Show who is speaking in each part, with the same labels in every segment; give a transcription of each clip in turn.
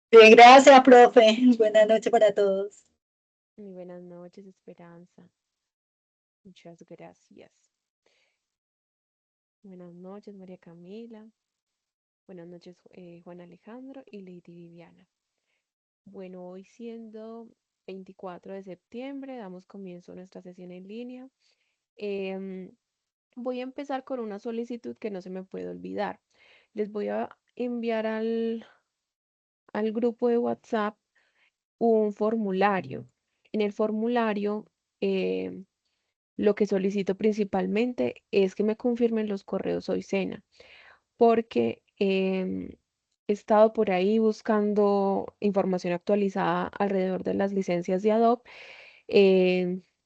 Speaker 1: Bien, gracias, profe. Buenas noches para todos.
Speaker 2: Muy buenas noches, Esperanza. Muchas gracias. Buenas noches, María Camila. Buenas noches, Juan Alejandro y Lady Viviana. Bueno, hoy siendo 24 de septiembre, damos comienzo a nuestra sesión en línea. Em, Voy a empezar con una solicitud que no se me puede olvidar. Les voy a enviar al grupo de WhatsApp un formulario. En el formulario, em, lo que solicito principalmente es que me confirmen los correos hoy cena, porque he estado por ahí buscando información actualizada alrededor de las licencias de Adobe.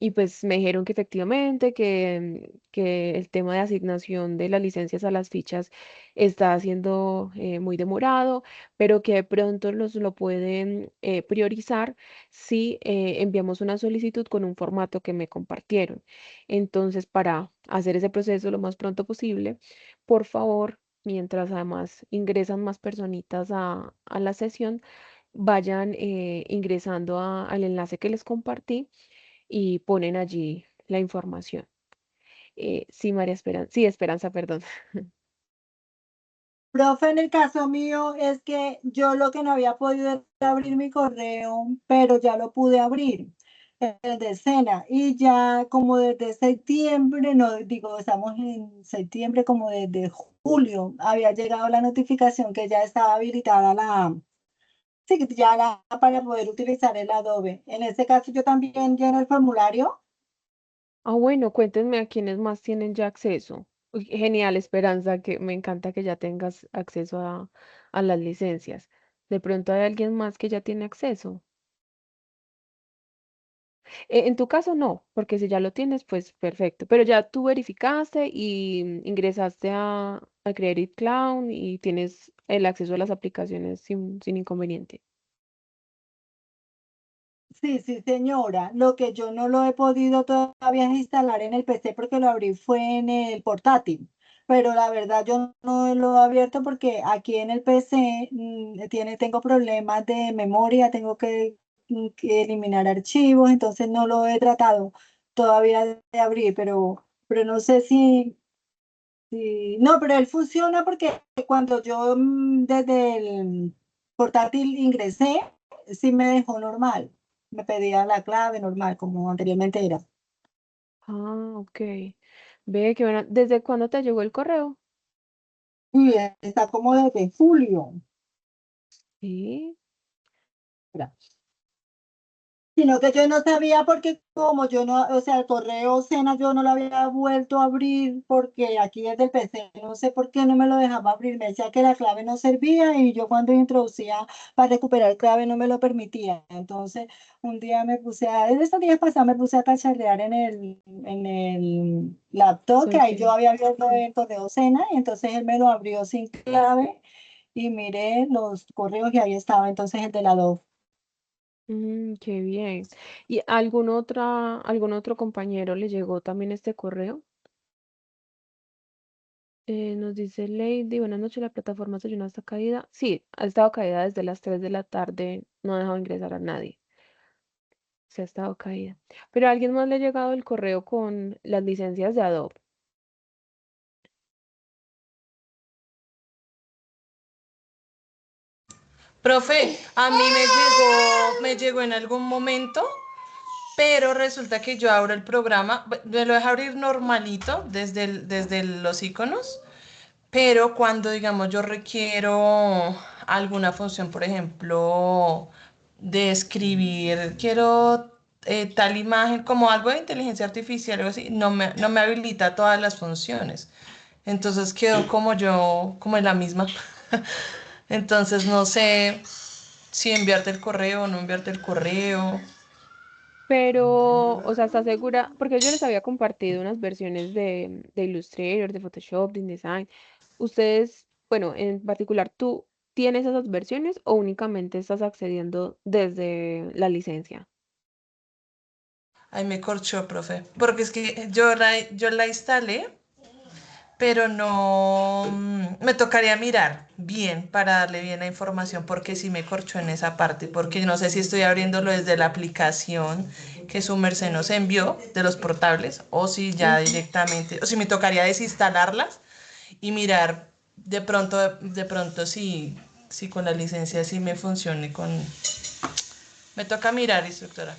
Speaker 2: Y pues me dijeron que efectivamente que el tema de asignación de las licencias a las fichas está siendo muy demorado, pero que de pronto lo pueden priorizar si enviamos una solicitud con un formato que me compartieron. Entonces, para hacer ese proceso lo más pronto posible, por favor, mientras además ingresan más personitas a la sesión, vayan ingresando al enlace que les compartí y ponen allí la información. Sí, María Esperanza, sí, Esperanza, perdón.
Speaker 1: Profe, en el caso mío es que yo lo que no había podido era abrir mi correo, pero ya lo pude abrir, el de cena. Y ya como desde septiembre, no digo, estamos en septiembre, como desde julio, había llegado la notificación que ya estaba habilitada sí, que ya para poder utilizar el Adobe. En este caso yo también lleno el formulario.
Speaker 2: Ah, bueno, cuéntenme a quiénes más tienen ya acceso. Uy, genial, Esperanza, que me encanta que ya tengas acceso a las licencias. De pronto hay alguien más que ya tiene acceso. En tu caso no, porque si ya lo tienes, pues perfecto. Pero ya tú verificaste y ingresaste a Credit Cloud y tienes el acceso a las aplicaciones sin inconveniente.
Speaker 1: Sí, sí, señora. Lo que yo no lo he podido todavía es instalar en el PC porque lo abrí fue en el portátil. Pero la verdad yo no lo he abierto porque aquí en el PC tengo problemas de memoria, tengo que eliminar archivos, entonces no lo he tratado todavía de abrir, pero no sé no, pero él funciona porque cuando yo desde el portátil ingresé, sí me dejó normal. Me pedía la clave normal, como anteriormente era.
Speaker 2: Ah, ok. Ve que bueno. ¿Desde cuándo te llegó el correo?
Speaker 1: Y está como desde julio.
Speaker 2: Sí.
Speaker 1: Sino que yo no sabía porque como yo no, o sea, el correo Sena yo no lo había vuelto a abrir porque aquí desde el PC, no sé por qué no me lo dejaba abrir, me decía que la clave no servía y yo cuando introducía para recuperar clave no me lo permitía. Entonces, un día en estos días pasados me puse a cacharrear en el laptop, que ahí yo
Speaker 2: Perfecto.
Speaker 1: había abierto el correo Sena y entonces él me lo abrió sin clave y miré los correos y ahí estaba entonces el de la DOF.
Speaker 2: Qué bien. ¿Y algún otro compañero le llegó también este correo? Nos dice Lady, buenas noches, la plataforma Desayuno está caída. Sí, ha estado caída desde las 3 de la tarde, no ha dejado ingresar a nadie. Se ha estado caída. Pero a alguien más le ha llegado el correo con las licencias de Adobe.
Speaker 3: Profe, a mí me llegó en algún momento, pero resulta que yo abro el programa, me lo deja abrir normalito desde los iconos, pero cuando, digamos, yo requiero alguna función, por ejemplo, de escribir, quiero tal imagen, como algo de inteligencia artificial, algo así, no me habilita todas las funciones. Entonces quedo como yo, como en la misma. Entonces no sé si enviarte el correo o no enviarte el correo.
Speaker 2: Pero, o sea, ¿está segura? Porque yo les había compartido unas versiones de Illustrator, de Photoshop, de InDesign. Ustedes, bueno, en particular, ¿tú tienes esas versiones o únicamente estás accediendo desde la licencia?
Speaker 3: Ay, me corchó, profe. Porque es que yo la instalé, pero no, me tocaría mirar bien para darle bien la información porque sí me corchó en esa parte, porque no sé si estoy abriéndolo desde la aplicación que su merced nos envió de los portables o si ya
Speaker 2: Ujú.
Speaker 3: directamente, o si me tocaría desinstalarlas y mirar de pronto si con la licencia sí me funcione con... Me toca mirar, instructora.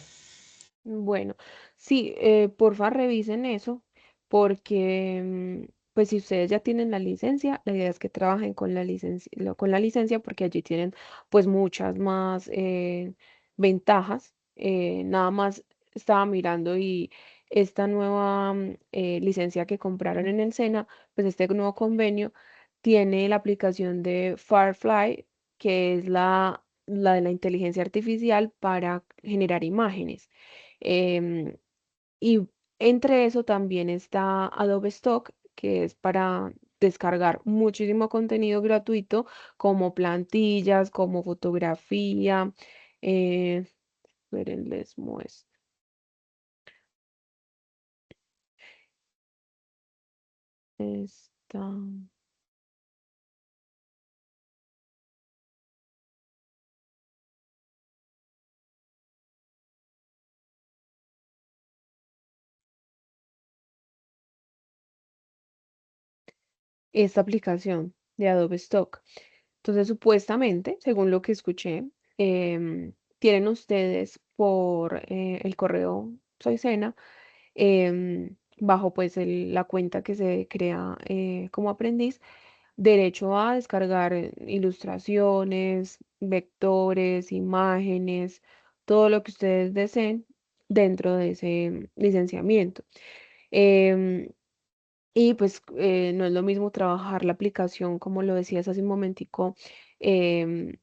Speaker 2: Bueno, sí, porfa revisen eso, porque pues si ustedes ya tienen la licencia, la idea es que trabajen con la licencia, con la licencia porque allí tienen pues muchas más ventajas. Nada más estaba mirando y esta nueva licencia que compraron en el SENA, pues este nuevo convenio tiene la aplicación de Firefly, que es la de la inteligencia artificial para generar imágenes. Em, y entre eso también está Adobe Stock, que es para descargar muchísimo contenido gratuito, como plantillas, como fotografía. Eh, esperen, les muestro. Esta, esta aplicación de Adobe Stock. Entonces, supuestamente, según lo que escuché, tienen ustedes por el correo Soy Sena, bajo pues la cuenta que se crea como aprendiz, derecho a descargar ilustraciones, vectores, imágenes, todo lo que ustedes deseen dentro de ese licenciamiento. Em, y pues no es lo mismo trabajar la aplicación, como lo decías hace un momentico, em,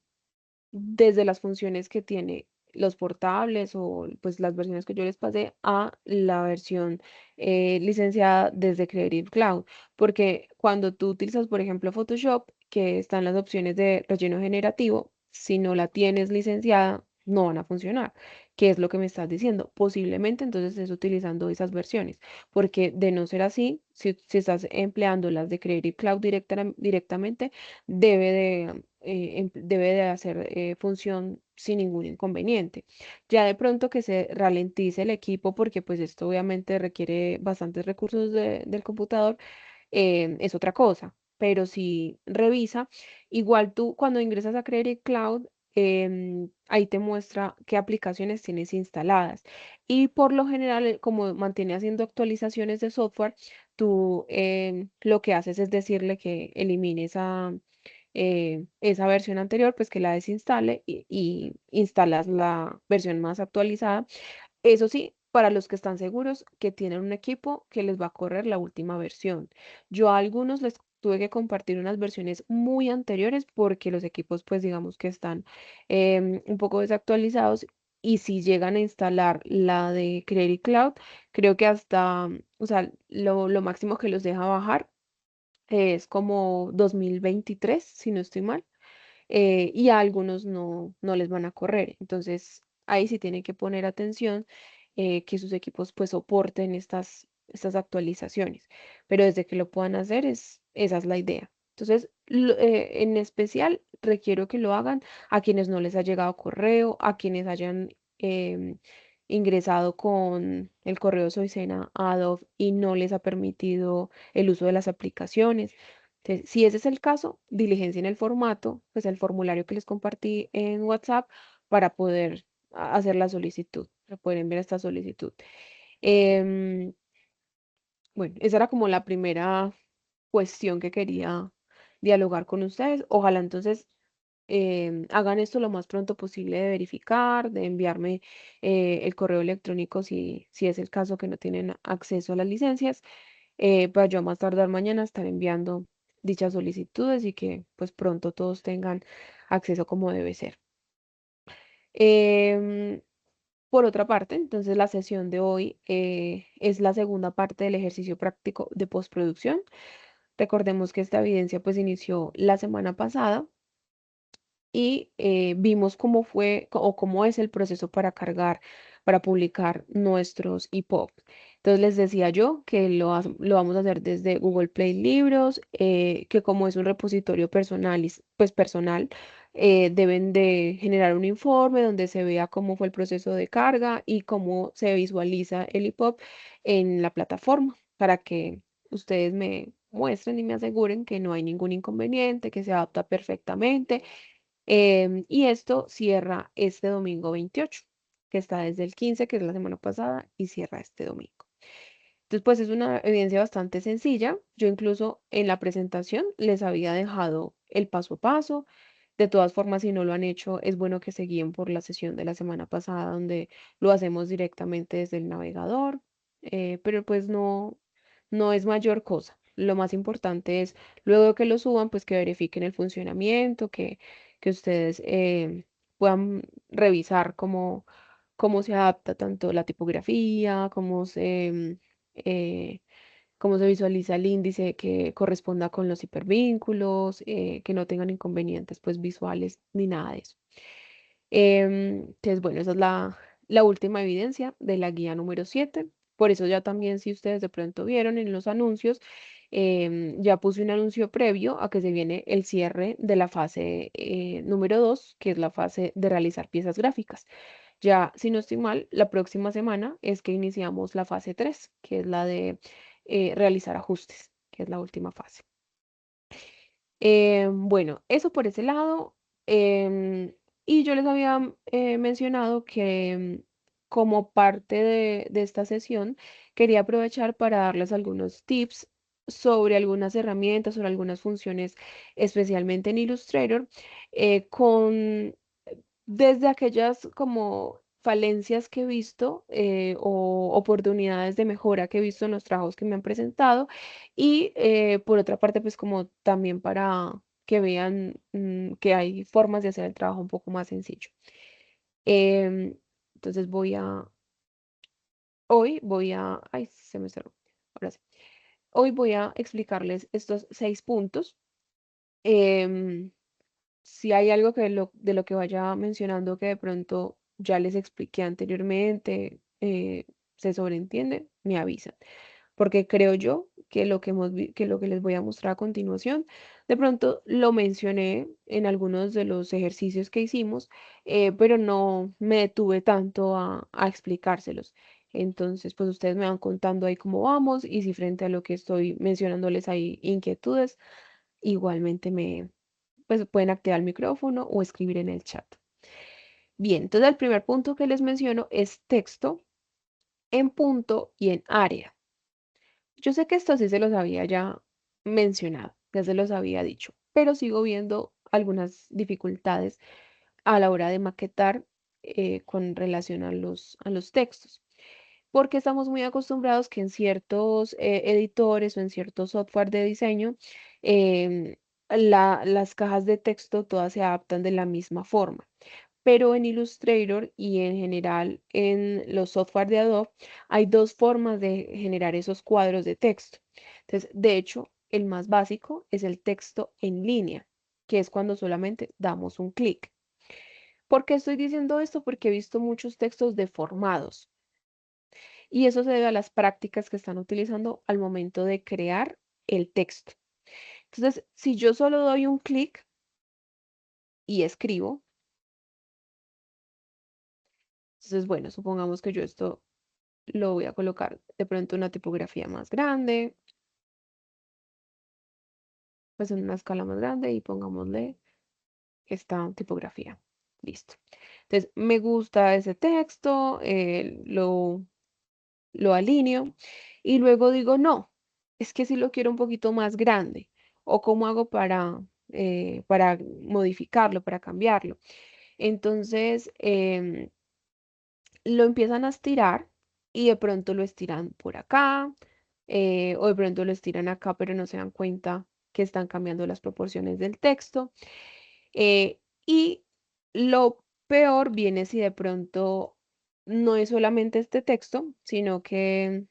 Speaker 2: desde las funciones que tiene los portables o pues las versiones que yo les pasé a la versión licenciada desde Creative Cloud. Porque cuando tú utilizas, por ejemplo, Photoshop, que están las opciones de relleno generativo, si no la tienes licenciada, no van a funcionar. ¿Qué es lo que me estás diciendo? Posiblemente entonces estés utilizando esas versiones, porque de no ser así, si estás empleando las de Creative Cloud directamente, debe de hacer función sin ningún inconveniente. Ya de pronto que se ralentice el equipo, porque pues esto obviamente requiere bastantes recursos del computador, es otra cosa. Pero si revisa, igual tú cuando ingresas a Creative Cloud, ahí te muestra qué aplicaciones tienes instaladas. Y por lo general, como mantiene haciendo actualizaciones de software, tú lo que haces es decirle que elimine esa versión anterior, pues que la desinstale y instalas la versión más actualizada. Eso sí, para los que están seguros que tienen un equipo que les va a correr la última versión. Yo a algunos les tuve que compartir unas versiones muy anteriores porque los equipos, pues digamos que están un poco desactualizados. Y si llegan a instalar la de Creative Cloud, creo que hasta, o sea, lo máximo que los deja bajar es como 2023 si no estoy mal, y a algunos no les van a correr. Entonces, ahí sí tienen que poner atención, que sus equipos pues soporten estas actualizaciones. Pero desde que lo puedan hacer, esa es la idea. Entonces, en especial, requiero que lo hagan a quienes no les ha llegado correo, a quienes hayan ingresado con el correo Soicena a Adobe y no les ha permitido el uso de las aplicaciones. Entonces, si ese es el caso, diligencien el formato, pues el formulario que les compartí en WhatsApp para poder hacer la solicitud, para poder enviar esta solicitud. Em, bueno, esa era como la primera cuestión que quería dialogar con ustedes. Ojalá entonces hagan esto lo más pronto posible de verificar, de enviarme el correo electrónico si es el caso que no tienen acceso a las licencias, para yo a más tardar mañana estar enviando dichas solicitudes y que pues pronto todos tengan acceso como debe ser. Em, por otra parte, entonces la sesión de hoy es la segunda parte del ejercicio práctico de postproducción. Recordemos que esta evidencia pues inició la semana pasada y vimos cómo fue o cómo es el proceso para cargar para publicar nuestros EPUB. Entonces les decía yo que lo vamos a hacer desde Google Play Libros, que como es un repositorio personal, pues personal, deben de generar un informe donde se vea cómo fue el proceso de carga y cómo se visualiza el EPUB en la plataforma para que ustedes me muestren y me aseguren que no hay ningún inconveniente, que se adapta perfectamente. Y esto cierra este domingo 28, que está desde el 15, que es la semana pasada, y cierra este domingo. Entonces, pues es una evidencia bastante sencilla. Yo incluso en la presentación les había dejado el paso a paso. De todas formas, si no lo han hecho, es bueno que se guíen por la sesión de la semana pasada, donde lo hacemos directamente desde el navegador. Pero pues no es mayor cosa. Lo más importante es, luego que lo suban, pues que verifiquen el funcionamiento, que ustedes puedan revisar cómo se adapta tanto la tipografía, eh, cómo se visualiza el índice que corresponda con los hipervínculos, que no tengan inconvenientes pues visuales ni nada de eso. Entonces, bueno, esa es la última evidencia de la guía número 7. Por eso ya también, si ustedes de pronto vieron en los anuncios, ya puse un anuncio previo a que se viene el cierre de la fase número 2, que es la fase de realizar piezas gráficas. Ya, si no estoy mal, la próxima semana es que iniciamos la fase 3, que es la de realizar ajustes, que es la última fase. Bueno, eso por ese lado. Y yo les había mencionado que como parte de esta sesión quería aprovechar para darles algunos tips sobre algunas herramientas, sobre algunas funciones, especialmente en Illustrator, con desde aquellas como falencias que he visto o oportunidades de mejora que he visto en los trabajos que me han presentado y por otra parte pues como también para que vean que hay formas de hacer el trabajo un poco más sencillo. Em, entonces ay, se me cerró, ahora sí. Hoy voy a explicarles estos 6 puntos. Em, si hay algo de lo que vaya mencionando que de pronto ya les expliqué anteriormente, se sobreentiende, me avisan. Porque creo yo que que lo que les voy a mostrar a continuación, de pronto lo mencioné en algunos de los ejercicios que hicimos, pero no me detuve tanto a explicárselos. Entonces, pues ustedes me van contando ahí cómo vamos y si frente a lo que estoy mencionándoles hay inquietudes, igualmente pues pueden activar el micrófono o escribir en el chat. Bien, entonces el primer punto que les menciono es texto en punto y en área. Yo sé que esto sí se los había ya mencionado, ya se los había dicho, pero sigo viendo algunas dificultades a la hora de maquetar con relación a los textos, porque estamos muy acostumbrados que en ciertos editores o en ciertos software de diseño, em, las cajas de texto todas se adaptan de la misma forma. Pero en Illustrator y en general en los software de Adobe hay dos formas de generar esos cuadros de texto. Entonces, de hecho, el más básico es el texto en línea, que es cuando solamente damos un clic. ¿Por qué estoy diciendo esto? Porque he visto muchos textos deformados y eso se debe a las prácticas que están utilizando al momento de crear el texto. Entonces, si yo solo doy un clic y escribo, entonces, bueno, supongamos que yo esto lo voy a colocar de pronto una tipografía más grande, pues en una escala más grande y pongámosle esta tipografía. Listo. Entonces, me gusta ese texto, lo alineo y luego digo, no, es que si lo quiero un poquito más grande o cómo hago para modificarlo, para cambiarlo. Entonces, lo empiezan a estirar y de pronto lo estiran por acá o de pronto lo estiran acá, pero no se dan cuenta que están cambiando las proporciones del texto. Y lo peor viene si de pronto no es solamente este texto, sino que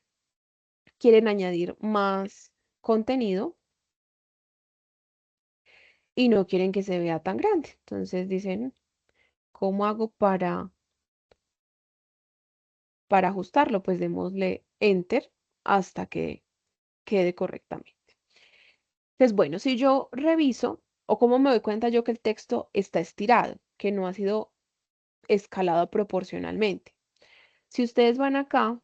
Speaker 2: quieren añadir más contenido y no quieren que se vea tan grande. Entonces dicen, ¿cómo hago para para ajustarlo, pues démosle Enter hasta que quede correctamente. Entonces, bueno, si yo reviso, o cómo me doy cuenta yo que el texto está estirado, que no ha sido escalado proporcionalmente. Si ustedes van acá,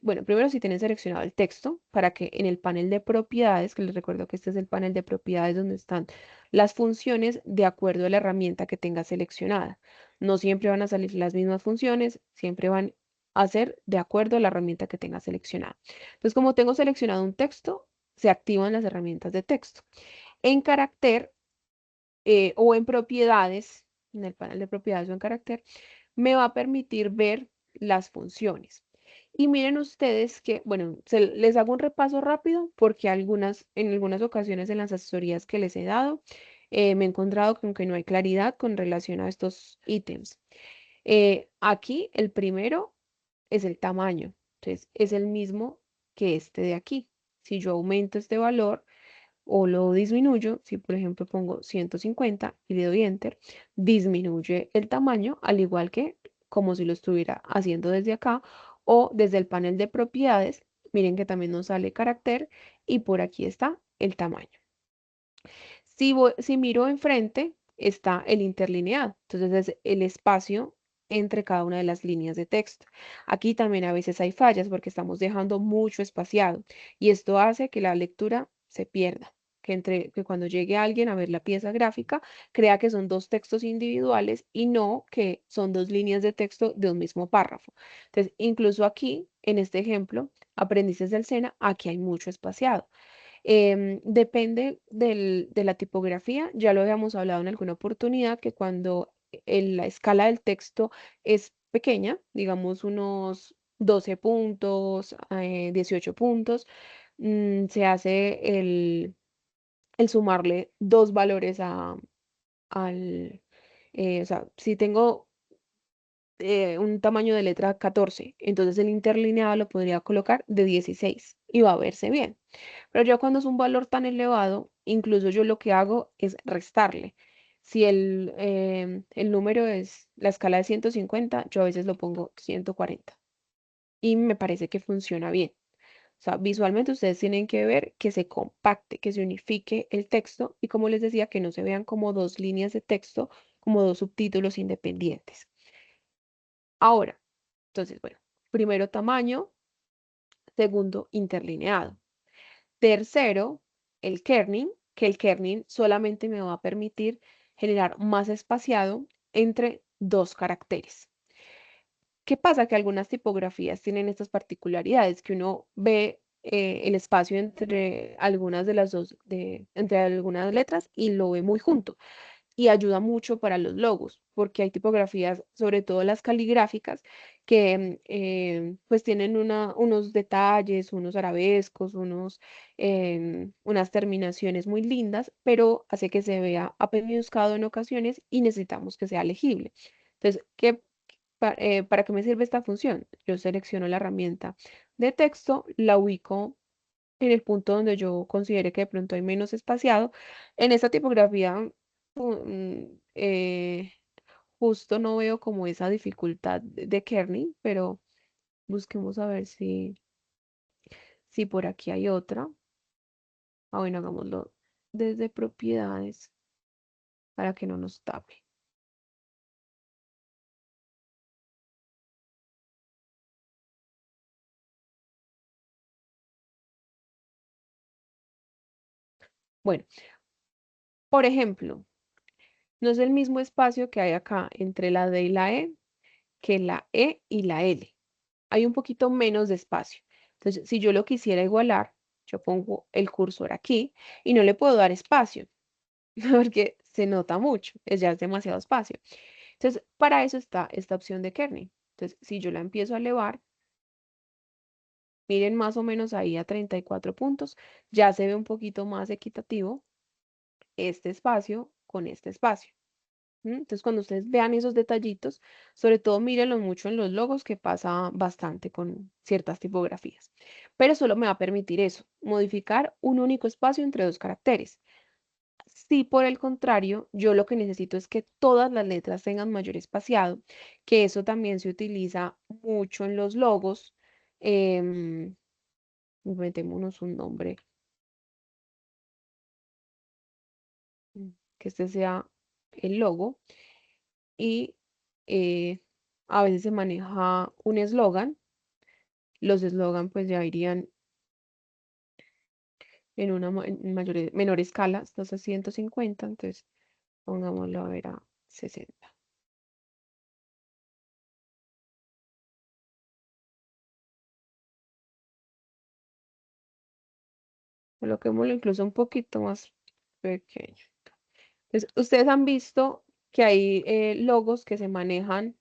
Speaker 2: bueno, primero si tienen seleccionado el texto, para que en el panel de propiedades, que les recuerdo que este es el panel de propiedades donde están las funciones de acuerdo a la herramienta que tenga seleccionada. No siempre van a salir las mismas funciones, siempre van a ser de acuerdo a la herramienta que tenga seleccionada. Entonces, como tengo seleccionado un texto, se activan las herramientas de texto. En carácter o en propiedades, en el panel de propiedades o en carácter, me va a permitir ver las funciones. Y miren ustedes que, bueno, les hago un repaso rápido porque en algunas ocasiones en las asesorías que les he dado, me he encontrado con que no hay claridad con relación a estos ítems. Aquí el primero es el tamaño, entonces es el mismo que este de aquí. Si yo aumento este valor, o lo disminuyo, si por ejemplo pongo 150 y le doy Enter, disminuye el tamaño, al igual que como si lo estuviera haciendo desde acá o desde el panel de propiedades. Miren que también nos sale carácter y por aquí está el tamaño. Si miro enfrente, está el interlineado. Entonces es el espacio entre cada una de las líneas de texto. Aquí también a veces hay fallas porque estamos dejando mucho espaciado y esto hace que la lectura se pierda. Que cuando llegue alguien a ver la pieza gráfica, crea que son dos textos individuales y no que son dos líneas de texto de un mismo párrafo. Entonces, incluso aquí, en este ejemplo, aprendices del SENA, aquí hay mucho espaciado. Depende de la tipografía, ya lo habíamos hablado en alguna oportunidad, que cuando la escala del texto es pequeña, digamos unos 12 puntos, 18 puntos, se hace el sumarle dos valores al, o sea, si tengo un tamaño de letra 14, entonces el interlineado lo podría colocar de 16 y va a verse bien. Pero ya cuando es un valor tan elevado, incluso yo lo que hago es restarle. Si el número es la escala de 150, yo a veces lo pongo 140 y me parece que funciona bien. O sea, visualmente ustedes tienen que ver que se compacte, que se unifique el texto y como les decía, que no se vean como dos líneas de texto, como dos subtítulos independientes. Ahora, entonces, bueno, primero tamaño, segundo interlineado. Tercero, el kerning, que el kerning solamente me va a permitir generar más espaciado entre dos caracteres. ¿Qué pasa? Que algunas tipografías tienen estas particularidades, que uno ve el espacio entre algunas de las dos, entre algunas letras y lo ve muy junto y ayuda mucho para los logos, porque hay tipografías, sobre todo las caligráficas, que pues tienen unos detalles, unos arabescos, unas terminaciones muy lindas, pero hace que se vea apeñuscado en ocasiones y necesitamos que sea legible. Entonces, ¿para qué me sirve esta función? Yo selecciono la herramienta de texto, la ubico en el punto donde yo considere que de pronto hay menos espaciado. En esta tipografía, justo no veo como esa dificultad de kerning, pero busquemos a ver si por aquí hay otra. Ah, bueno, hagámoslo desde propiedades para que no nos tape. Bueno, por ejemplo, no es el mismo espacio que hay acá entre la D y la E que la E y la L. Hay un poquito menos de espacio. Entonces, si yo lo quisiera igualar, yo pongo el cursor aquí y no le puedo dar espacio porque se nota mucho, ya es demasiado espacio. Entonces, para eso está esta opción de kerning. Entonces, si yo la empiezo a elevar, miren más o menos ahí a 34 puntos, ya se ve un poquito más equitativo este espacio con este espacio. Entonces, cuando ustedes vean esos detallitos, sobre todo mírenlo mucho en los logos, que pasa bastante con ciertas tipografías. Pero solo me va a permitir eso, modificar un único espacio entre dos caracteres. Si por el contrario, yo lo que necesito es que todas las letras tengan mayor espaciado, que eso también se utiliza mucho en los logos. em, Inventémonos un nombre, que este sea el logo, y a veces se maneja un eslogan. Los eslogan pues ya irían en una menor escala, hasta 150, entonces pongámoslo a ver a 60. Coloquémoslo incluso un poquito más pequeño. Entonces, ustedes han visto que hay logos que se manejan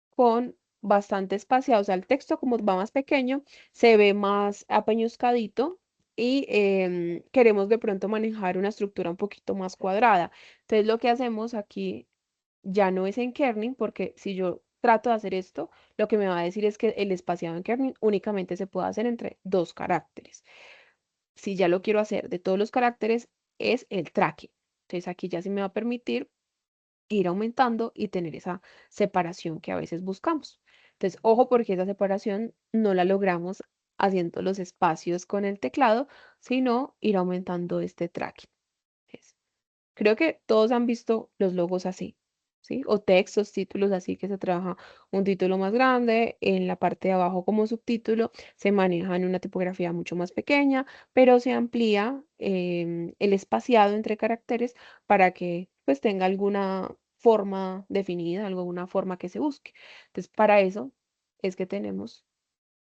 Speaker 2: con bastante espaciado, o sea, el texto como va más pequeño, se ve más apañuscadito y queremos de pronto manejar una estructura un poquito más cuadrada. Entonces, lo que hacemos aquí ya no es en kerning, porque si yo trato de hacer esto, lo que me va a decir es que el espaciado en kerning únicamente se puede hacer entre 2 caracteres. Si ya lo quiero hacer de todos los caracteres, es el tracking. Entonces, aquí ya sí me va a permitir ir aumentando y tener esa separación que a veces buscamos. Entonces, ojo porque esa separación no la logramos haciendo los espacios con el teclado, sino ir aumentando este tracking. ¿Ves? Creo que todos han visto los logos así, ¿sí? O textos, títulos así que se trabaja un título más grande, en la parte de abajo como subtítulo se maneja en una tipografía mucho más pequeña, pero se amplía el espaciado entre caracteres para que pues tenga alguna forma definida, alguna forma que se busque. Entonces, para eso es que tenemos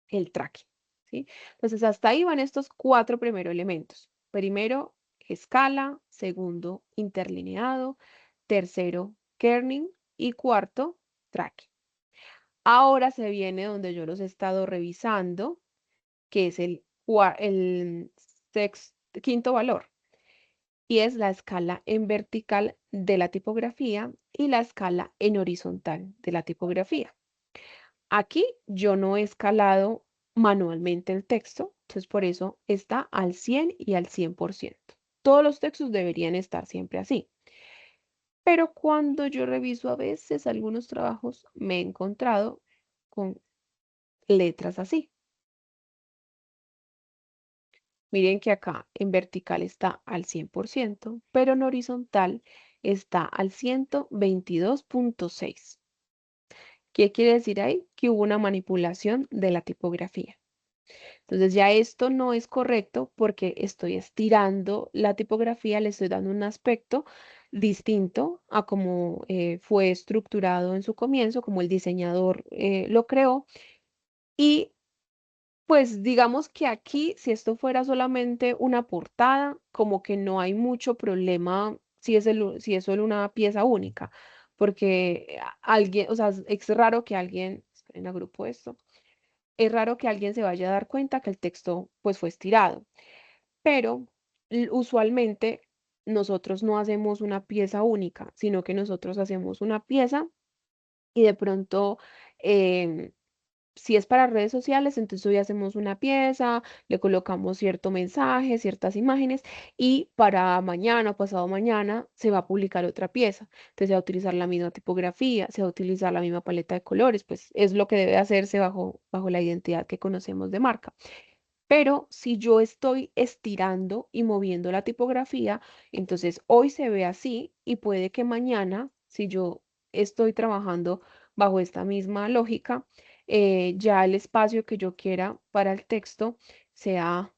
Speaker 2: el tracking, ¿sí? Entonces, hasta ahí van estos 4 primeros elementos. Primero, escala. Segundo, interlineado. Tercero, kerning. Y cuarto, tracking. Ahora se viene donde yo los he estado revisando, que es el quinto valor, y es la escala en vertical de la tipografía y la escala en horizontal de la tipografía. Aquí yo no he escalado manualmente el texto, entonces por eso está al 100 y al 100%. Todos los textos deberían estar siempre así. Pero cuando yo reviso a veces algunos trabajos, me he encontrado con letras así. Miren que acá en vertical está al 100%, pero en horizontal está al 122.6. ¿Qué quiere decir ahí? Que hubo una manipulación de la tipografía. Entonces ya esto no es correcto porque estoy estirando la tipografía, le estoy dando un aspecto distinto a como fue estructurado en su comienzo, como el diseñador lo creó. Y pues digamos que aquí, si esto fuera solamente una portada, como que no hay mucho problema si es solo una pieza única, porque alguien, o sea, es raro que alguien, esperen, agrupo esto, es raro que alguien se vaya a dar cuenta que el texto pues fue estirado, pero usualmente nosotros no hacemos una pieza única, sino que nosotros hacemos una pieza y de pronto em, si es para redes sociales, entonces hoy hacemos una pieza, le colocamos cierto mensaje, ciertas imágenes y para mañana o pasado mañana se va a publicar otra pieza. Entonces se va a utilizar la misma tipografía, se va a utilizar la misma paleta de colores, pues es lo que debe hacerse bajo la identidad que conocemos de marca. Pero si yo estoy estirando y moviendo la tipografía, entonces hoy se ve así y puede que mañana, si yo estoy trabajando bajo esta misma lógica, ya el espacio que yo quiera para el texto sea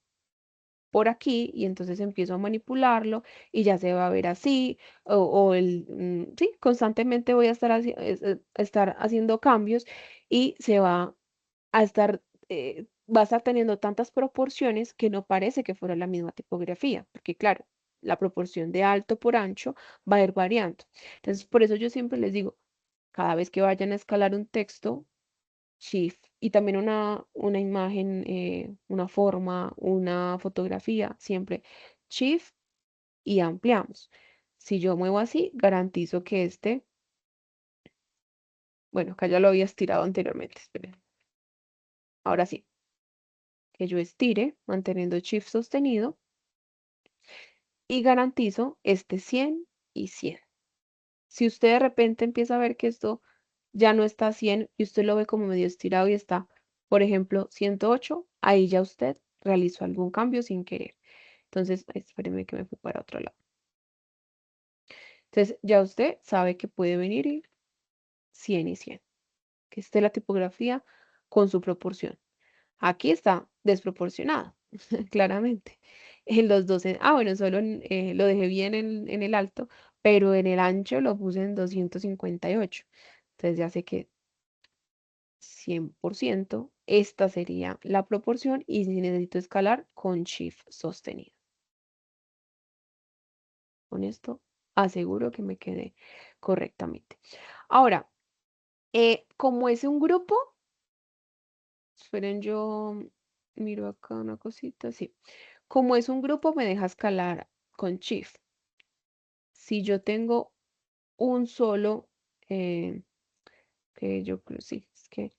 Speaker 2: por aquí y entonces empiezo a manipularlo y ya se va a ver así sí, constantemente voy a estar haciendo cambios y se va a estar, va a estar teniendo tantas proporciones que no parece que fuera la misma tipografía, porque claro, la proporción de alto por ancho va a ir variando. Entonces, por eso yo siempre les digo, cada vez que vayan a escalar un texto, Shift, y también una imagen, una forma, una fotografía, siempre Shift y ampliamos. Si yo muevo así, garantizo que bueno, acá ya lo había estirado anteriormente, esperen. Ahora sí, que yo estire manteniendo Shift sostenido y garantizo 100 y 100. Si usted de repente empieza a ver que esto ya no está a 100 y usted lo ve como medio estirado y está, por ejemplo, 108, ahí ya usted realizó algún cambio sin querer. Entonces, espéreme que me fui para otro lado. Entonces, ya usted sabe que puede venir y 100 y 100, que esté la tipografía con su proporción. Aquí está desproporcionado, claramente. En los 12, bueno, solo lo dejé bien en el alto, pero en el ancho lo puse en 258. Entonces ya sé que 100%, esta sería la proporción y si necesito escalar con Shift sostenido. Con esto aseguro que me quede correctamente. Ahora, como es un grupo, esperen, yo miro acá una cosita, sí. Como es un grupo, me deja escalar con Shift. Si yo tengo un solo, que yo creo, sí, es que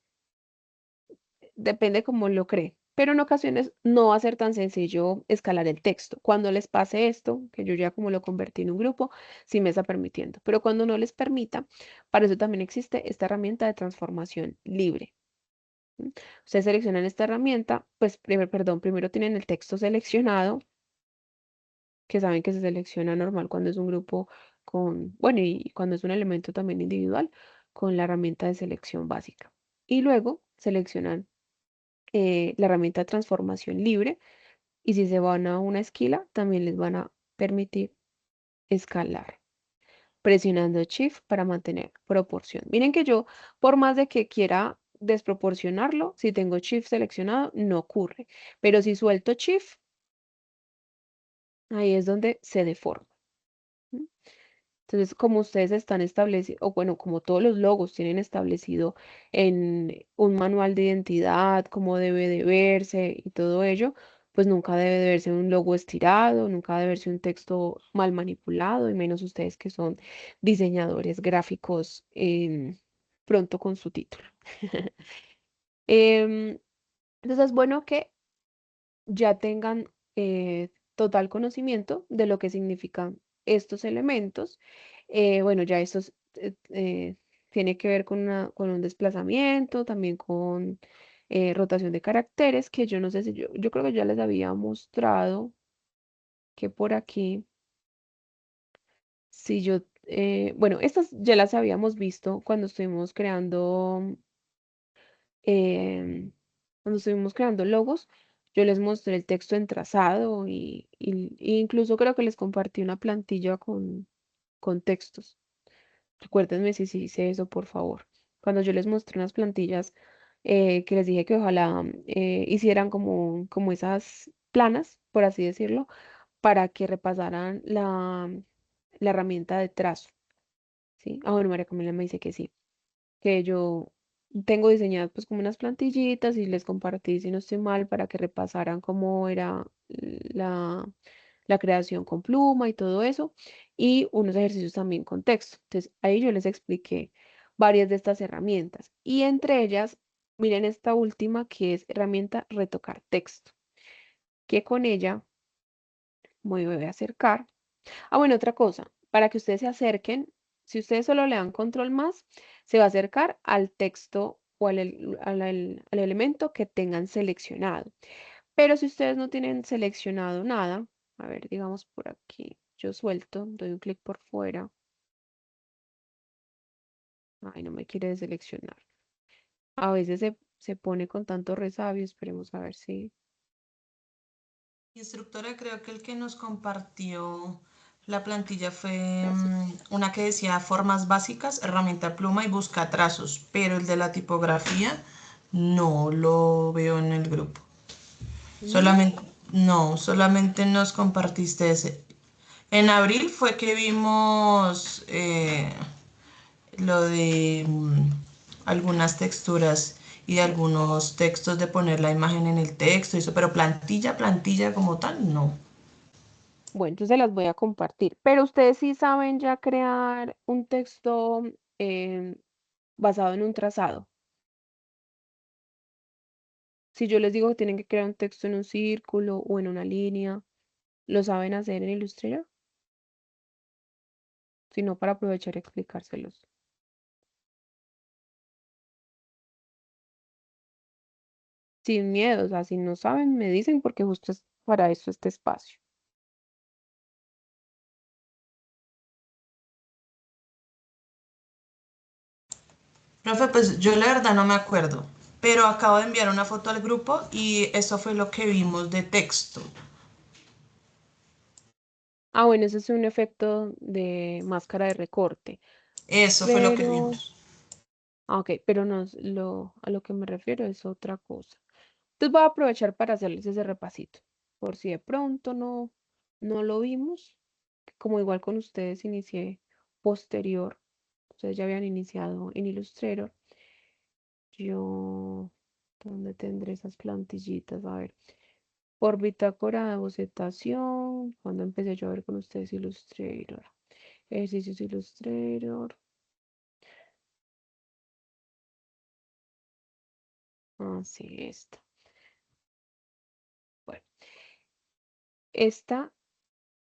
Speaker 2: depende cómo lo cree, pero en ocasiones no va a ser tan sencillo escalar el texto. Cuando les pase esto, que yo ya como lo convertí en un grupo, sí me está permitiendo, pero cuando no les permita, para eso también existe esta herramienta de transformación libre. ¿M? Ustedes seleccionan esta herramienta, pues primero tienen el texto seleccionado, que saben que se selecciona normal cuando es un grupo con, bueno, y cuando es un elemento también individual, con la herramienta de selección básica. Y luego seleccionan la herramienta de transformación libre y si se van a una esquila, también les van a permitir escalar, presionando Shift para mantener proporción. Miren que yo, por más de que quiera desproporcionarlo, si tengo Shift seleccionado, no ocurre. Pero si suelto Shift, ahí es donde se deforma. ¿M? Entonces, como ustedes están establecidos, o bueno, como todos los logos tienen establecido en un manual de identidad, cómo debe de verse y todo ello, pues nunca debe de verse un logo estirado, nunca debe verse un texto mal manipulado, y menos ustedes que son diseñadores gráficos pronto con su título. Em, entonces, es bueno que ya tengan total conocimiento de lo que significan estos elementos. Bueno, ya estos tiene que ver con, con un desplazamiento, también con rotación de caracteres, que yo no sé si yo creo que ya les había mostrado que por aquí, si yo, bueno, estas ya las habíamos visto cuando estuvimos creando cuando estuvimos creando logos, yo les mostré el texto en trazado y incluso creo que les compartí una plantilla con textos. Recuérdenme si hice eso, por favor. Cuando yo les mostré unas plantillas que les dije que ojalá hicieran como esas planas, por así decirlo, para que repasaran la herramienta de trazo. ¿Sí? Bueno, María Camila me dice que sí, que yo tengo diseñadas pues como unas plantillitas y les compartí, si no estoy mal, para que repasaran cómo era la creación con pluma y todo eso, y unos ejercicios también con texto. Entonces, ahí yo les expliqué varias de estas herramientas y entre ellas, miren esta última que es herramienta retocar texto, que con ella me voy a acercar. Bueno, otra cosa, para que ustedes se acerquen, si ustedes solo le dan control más, se va a acercar al texto o al elemento que tengan seleccionado. Pero si ustedes no tienen seleccionado nada, a ver, digamos por aquí, yo suelto, doy un clic por fuera. Ay, no me quiere deseleccionar. A veces se pone con tanto resabio, esperemos a ver si.
Speaker 3: Instructora, creo que el que nos compartió la plantilla fue
Speaker 2: Gracias.
Speaker 3: una que decía formas básicas, herramienta pluma y busca trazos, pero el de la tipografía no lo veo en el grupo.
Speaker 2: No,
Speaker 3: Solamente, no, solamente nos compartiste ese. En abril fue que vimos lo de algunas texturas y de algunos textos de poner la imagen en el texto, y eso, pero plantilla, plantilla como tal, no.
Speaker 2: bueno, entonces las voy a compartir. Pero ustedes sí saben ya crear un texto em, basado en un trazado. Si yo les digo que tienen que crear un texto en un círculo o en una línea, ¿Lo saben hacer en Illustrator? Si no, para aprovechar y explicárselos. Sin miedo, o sea, si no saben, me dicen porque justo es para eso este espacio.
Speaker 3: Profe, pues yo la verdad no me acuerdo, pero acabo de enviar una foto al grupo y eso fue lo que vimos de texto.
Speaker 2: Ah, bueno, ese es un efecto de máscara de recorte.
Speaker 3: Eso fue lo que
Speaker 2: Pero,
Speaker 3: vimos.
Speaker 2: ok, pero no, a lo que me refiero es otra cosa. Entonces voy a aprovechar para hacerles ese repasito, por si de pronto no lo vimos, como igual con ustedes inicié posterior, ustedes ya habían iniciado en Illustrator. Yo, ¿dónde tendré esas plantillitas? A ver, por bitácora de bocetación, cuando empecé yo a ver con ustedes Illustrator, ejercicios Illustrator, sí, esta. Bueno, esta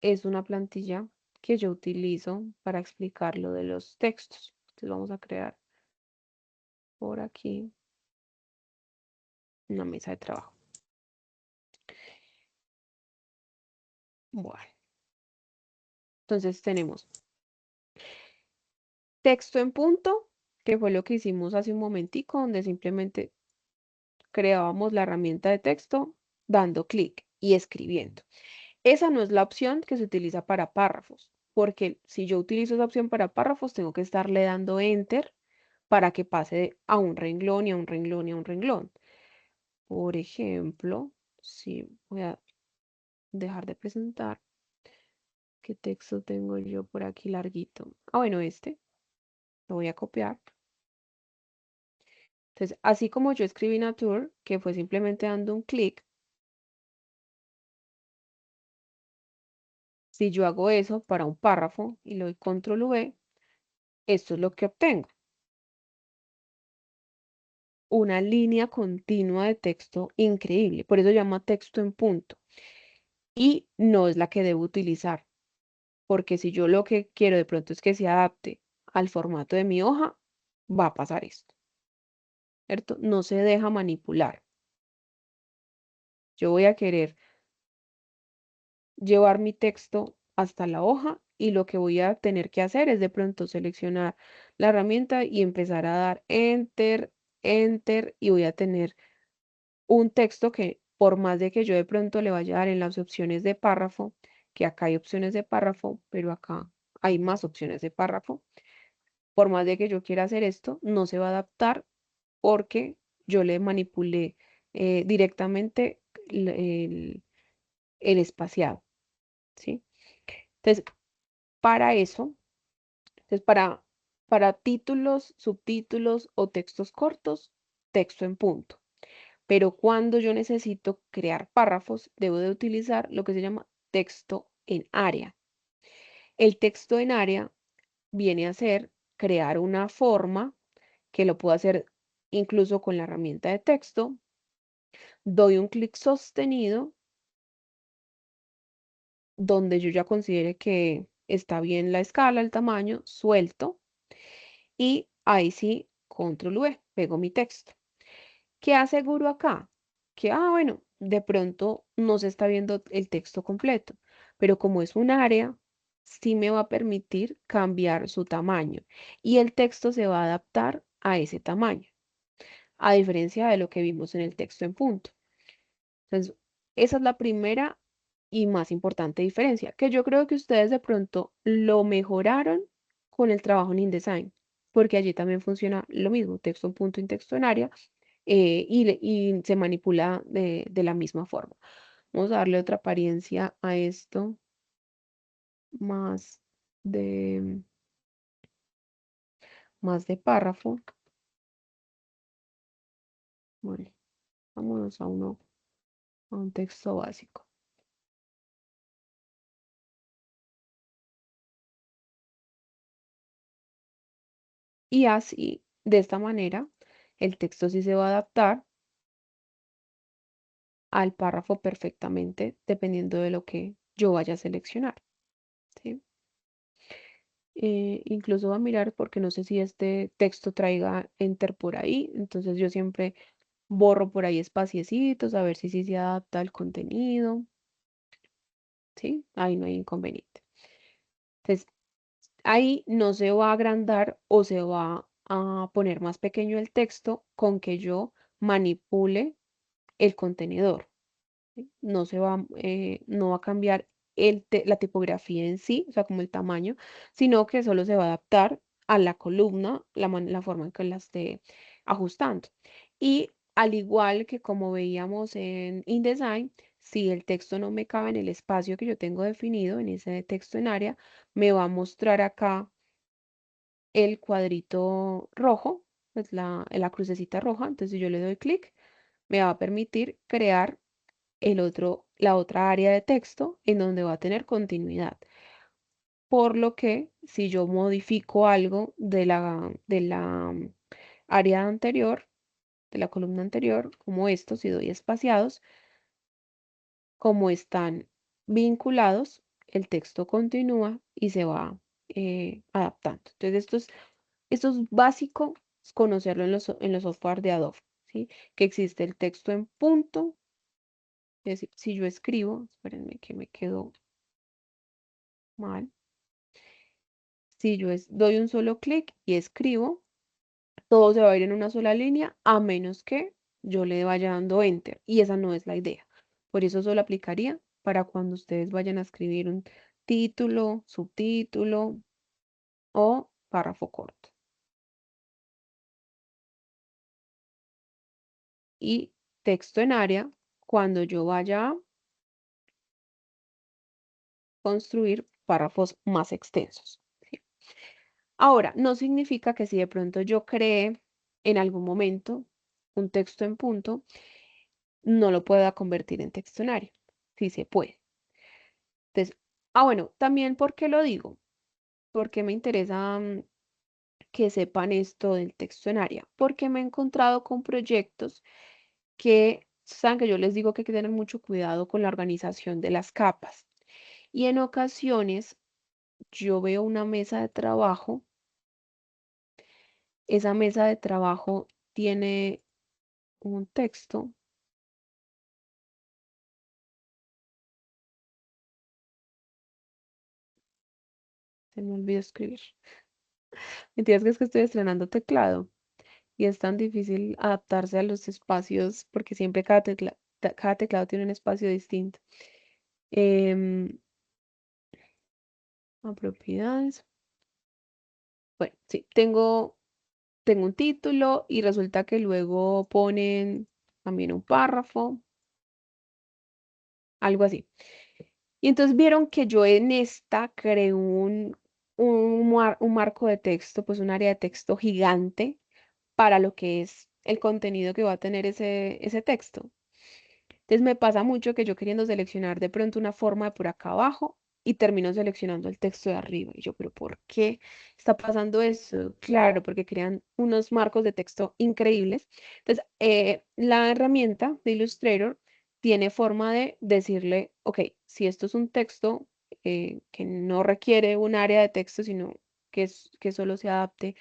Speaker 2: es una plantilla que yo utilizo para explicar lo de los textos. Entonces vamos a crear por aquí una mesa de trabajo. Bueno, entonces tenemos texto en punto, que fue lo que hicimos hace un momentico, donde simplemente creábamos la herramienta de texto dando clic y escribiendo. Esa no es la opción que se utiliza para párrafos, porque si yo utilizo esa opción para párrafos, tengo que estarle dando enter para que pase a un renglón y a un renglón y a un renglón. Por ejemplo, si voy a dejar de presentar, ¿qué texto tengo yo por aquí larguito? Ah, bueno, este lo voy a copiar. Entonces, así como yo escribí Nature, que fue simplemente dando un clic, si yo hago eso para un párrafo y le doy control V, esto es lo que obtengo. Una línea continua de texto increíble. Por eso se llama texto en punto. Y no es la que debo utilizar. Porque si yo lo que quiero de pronto es que se adapte al formato de mi hoja, va a pasar esto. ¿Cierto? No se deja manipular. Yo voy a querer llevar mi texto hasta la hoja y lo que voy a tener que hacer es de pronto seleccionar la herramienta y empezar a dar enter, enter y voy a tener un texto que por más de que yo de pronto le vaya a dar en las opciones de párrafo, que acá hay opciones de párrafo, pero acá hay más opciones de párrafo, por más de que yo quiera hacer esto, no se va a adaptar porque yo le manipulé directamente el espaciado, ¿sí? Entonces, para eso, entonces para títulos, subtítulos o textos cortos, texto en punto. Pero cuando yo necesito crear párrafos, debo de utilizar lo que se llama texto en área. El texto en área viene a ser crear una forma que lo puedo hacer incluso con la herramienta de texto. Doy un clic sostenido donde yo ya considere que está bien la escala, el tamaño, suelto y ahí sí, control V, pego mi texto. ¿Qué aseguro acá? Que, bueno, de pronto no se está viendo el texto completo, pero como es un área, sí me va a permitir cambiar su tamaño y el texto se va a adaptar a ese tamaño, a diferencia de lo que vimos en el texto en punto. Entonces, esa es la primera y más importante diferencia, que yo creo que ustedes de pronto lo mejoraron con el trabajo en InDesign, porque allí también funciona lo mismo, texto en punto y texto en área, y se manipula de la misma forma. Vamos a darle otra apariencia a esto, más de, más de párrafo. Bueno, vámonos a un texto básico. Y así, de esta manera, el texto sí se va a adaptar al párrafo perfectamente, dependiendo de lo que yo vaya a seleccionar, ¿sí? Incluso va a mirar porque no sé si este texto traiga enter por ahí, entonces yo siempre borro por ahí espaciecitos a ver si sí se adapta al contenido, ¿sí? Ahí no hay inconveniente. Entonces, ahí no se va a agrandar o se va a poner más pequeño el texto con que yo manipule el contenedor. ¿Sí? No va a cambiar la tipografía en sí, o sea, como el tamaño, sino que solo se va a adaptar a la columna, la forma en que la esté ajustando. Y al igual que como veíamos en InDesign, si el texto no me cabe en el espacio que yo tengo definido, en ese texto en área, me va a mostrar acá el cuadrito rojo, pues la crucecita roja. Entonces, si yo le doy clic, me va a permitir crear la otra área de texto en donde va a tener continuidad. Por lo que si yo modifico algo de la área anterior, de la columna anterior, como estos, si doy espaciados, como están vinculados, el texto continúa y se va adaptando. Entonces, esto es básico conocerlo en los software de Adobe, ¿sí? Que existe el texto en punto. Es decir, si yo escribo, espérenme que me quedó mal. Si yo doy un solo clic y escribo, todo se va a ir en una sola línea, a menos que yo le vaya dando enter. Y esa no es la idea. Por eso solo aplicaría para cuando ustedes vayan a escribir un título, subtítulo o párrafo corto. Y texto en área, cuando yo vaya a construir párrafos más extensos. ¿Sí? Ahora, no significa que si de pronto yo cree en algún momento un texto en punto, no lo pueda convertir en texto en área. Sí se puede. Entonces, bueno, también ¿por qué lo digo? Porque me interesa que sepan esto del texto en área. Porque me he encontrado con proyectos que, saben que yo les digo que hay que tener mucho cuidado con la organización de las capas. Y en ocasiones yo veo una mesa de trabajo. Esa mesa de trabajo tiene un texto. Se me olvidó escribir. Mentiras que es que estoy estrenando teclado y es tan difícil adaptarse a los espacios porque siempre cada teclado tiene un espacio distinto. Em, a propiedades. Bueno, sí, tengo un título y resulta que luego ponen también un párrafo, algo así. Y entonces vieron que yo en esta creé un marco de texto, pues un área de texto gigante para lo que es el contenido que va a tener ese texto. Entonces me pasa mucho que yo queriendo seleccionar de pronto una forma de por acá abajo y termino seleccionando el texto de arriba. Y yo, pero ¿por qué está pasando eso? Claro, porque crean unos marcos de texto increíbles. Entonces, la herramienta de Illustrator tiene forma de decirle, ok, si esto es un texto que no requiere un área de texto, sino que solo se adapte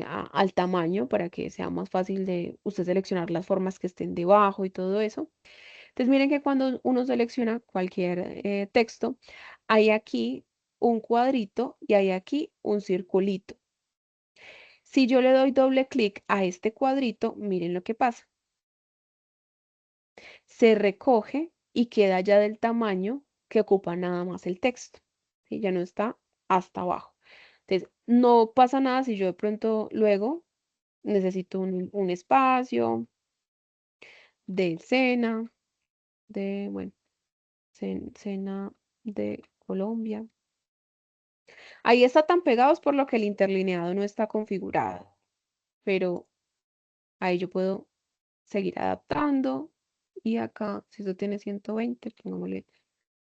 Speaker 2: al tamaño para que sea más fácil de usted seleccionar las formas que estén debajo y todo eso. Entonces miren que cuando uno selecciona cualquier texto, hay aquí un cuadrito y hay aquí un circulito. Si yo le doy doble clic a este cuadrito, miren lo que pasa. Se recoge y queda ya del tamaño que ocupa nada más el texto. ¿Sí? Ya no está hasta abajo. Entonces, no pasa nada si yo de pronto luego necesito un espacio de Sena, bueno, Sena de Colombia. Ahí está tan pegados por lo que el interlineado no está configurado, pero ahí yo puedo seguir adaptando y acá, si esto tiene 120, pongámosle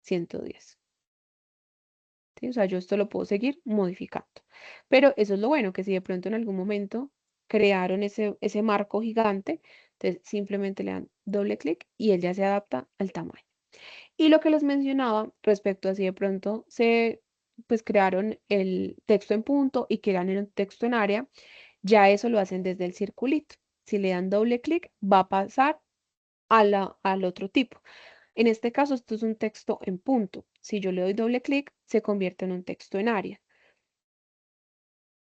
Speaker 2: 110. ¿Sí? O sea, yo esto lo puedo seguir modificando. Pero eso es lo bueno, que si de pronto en algún momento crearon ese marco gigante, entonces simplemente le dan doble clic y él ya se adapta al tamaño. Y lo que les mencionaba respecto a si de pronto se pues crearon el texto en punto y crean el texto en área, ya eso lo hacen desde el circulito. Si le dan doble clic, va a pasar al otro tipo. En este caso, esto es un texto en punto. Si yo le doy doble clic, se convierte en un texto en área.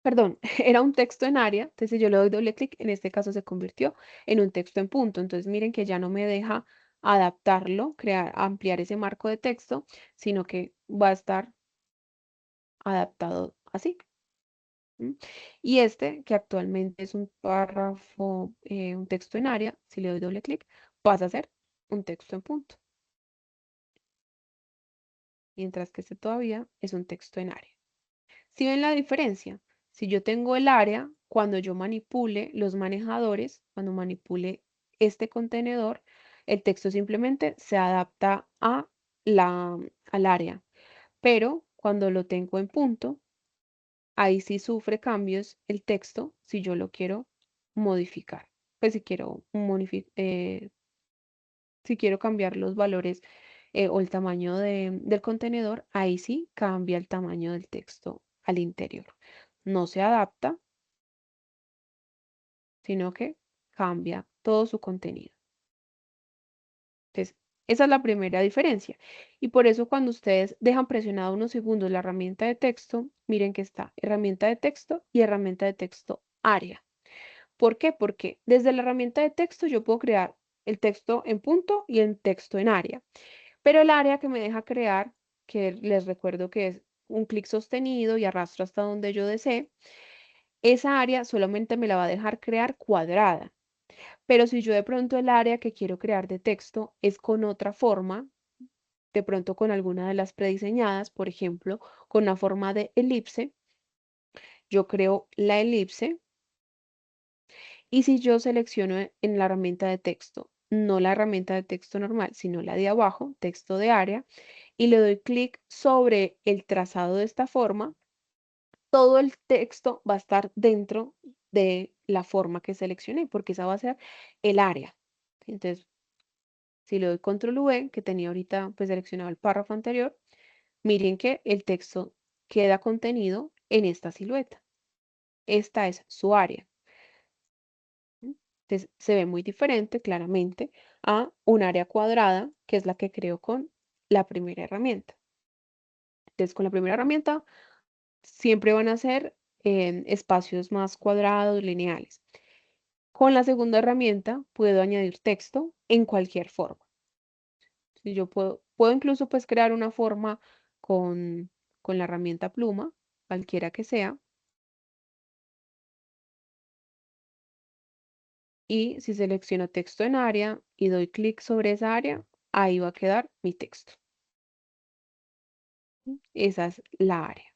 Speaker 2: Perdón, era un texto en área, entonces si yo le doy doble clic, en este caso se convirtió en un texto en punto. Entonces miren que ya no me deja adaptarlo, ampliar ese marco de texto, sino que va a estar adaptado así. Y este, que actualmente es un párrafo, un texto en área, si le doy doble clic, pasa a ser un texto en punto. Mientras que este todavía es un texto en área. ¿Sí ven la diferencia? Si yo tengo el área, cuando yo manipule los manejadores, cuando manipule este contenedor, el texto simplemente se adapta al área. Pero cuando lo tengo en punto, ahí sí sufre cambios el texto si yo lo quiero modificar. Pues si quiero cambiar los valores o el tamaño del contenedor, ahí sí cambia el tamaño del texto al interior. No se adapta, sino que cambia todo su contenido. Entonces, esa es la primera diferencia. Y por eso cuando ustedes dejan presionado unos segundos la herramienta de texto, miren que está herramienta de texto y herramienta de texto área. ¿Por qué? Porque desde la herramienta de texto yo puedo crear el texto en punto y el texto en área. Pero el área que me deja crear, que les recuerdo que es un clic sostenido y arrastro hasta donde yo desee, esa área solamente me la va a dejar crear cuadrada. Pero si yo de pronto el área que quiero crear de texto es con otra forma, de pronto con alguna de las prediseñadas, por ejemplo, con una forma de elipse, yo creo la elipse. Y si yo selecciono en la herramienta de texto, no la herramienta de texto normal, sino la de abajo, texto de área, y le doy clic sobre el trazado de esta forma, todo el texto va a estar dentro de la forma que seleccioné, porque esa va a ser el área. Entonces, si le doy control V, que tenía ahorita pues seleccionado el párrafo anterior, miren que el texto queda contenido en esta silueta. Esta es su área. Entonces, se ve muy diferente claramente a un área cuadrada, que es la que creo con la primera herramienta. Entonces, con la primera herramienta siempre van a ser espacios más cuadrados, lineales. Con la segunda herramienta puedo añadir texto en cualquier forma. Si yo puedo incluso pues crear una forma con, con la herramienta pluma, cualquiera que sea, y si selecciono texto en área y doy clic sobre esa área, ahí va a quedar mi texto. Esa es la área,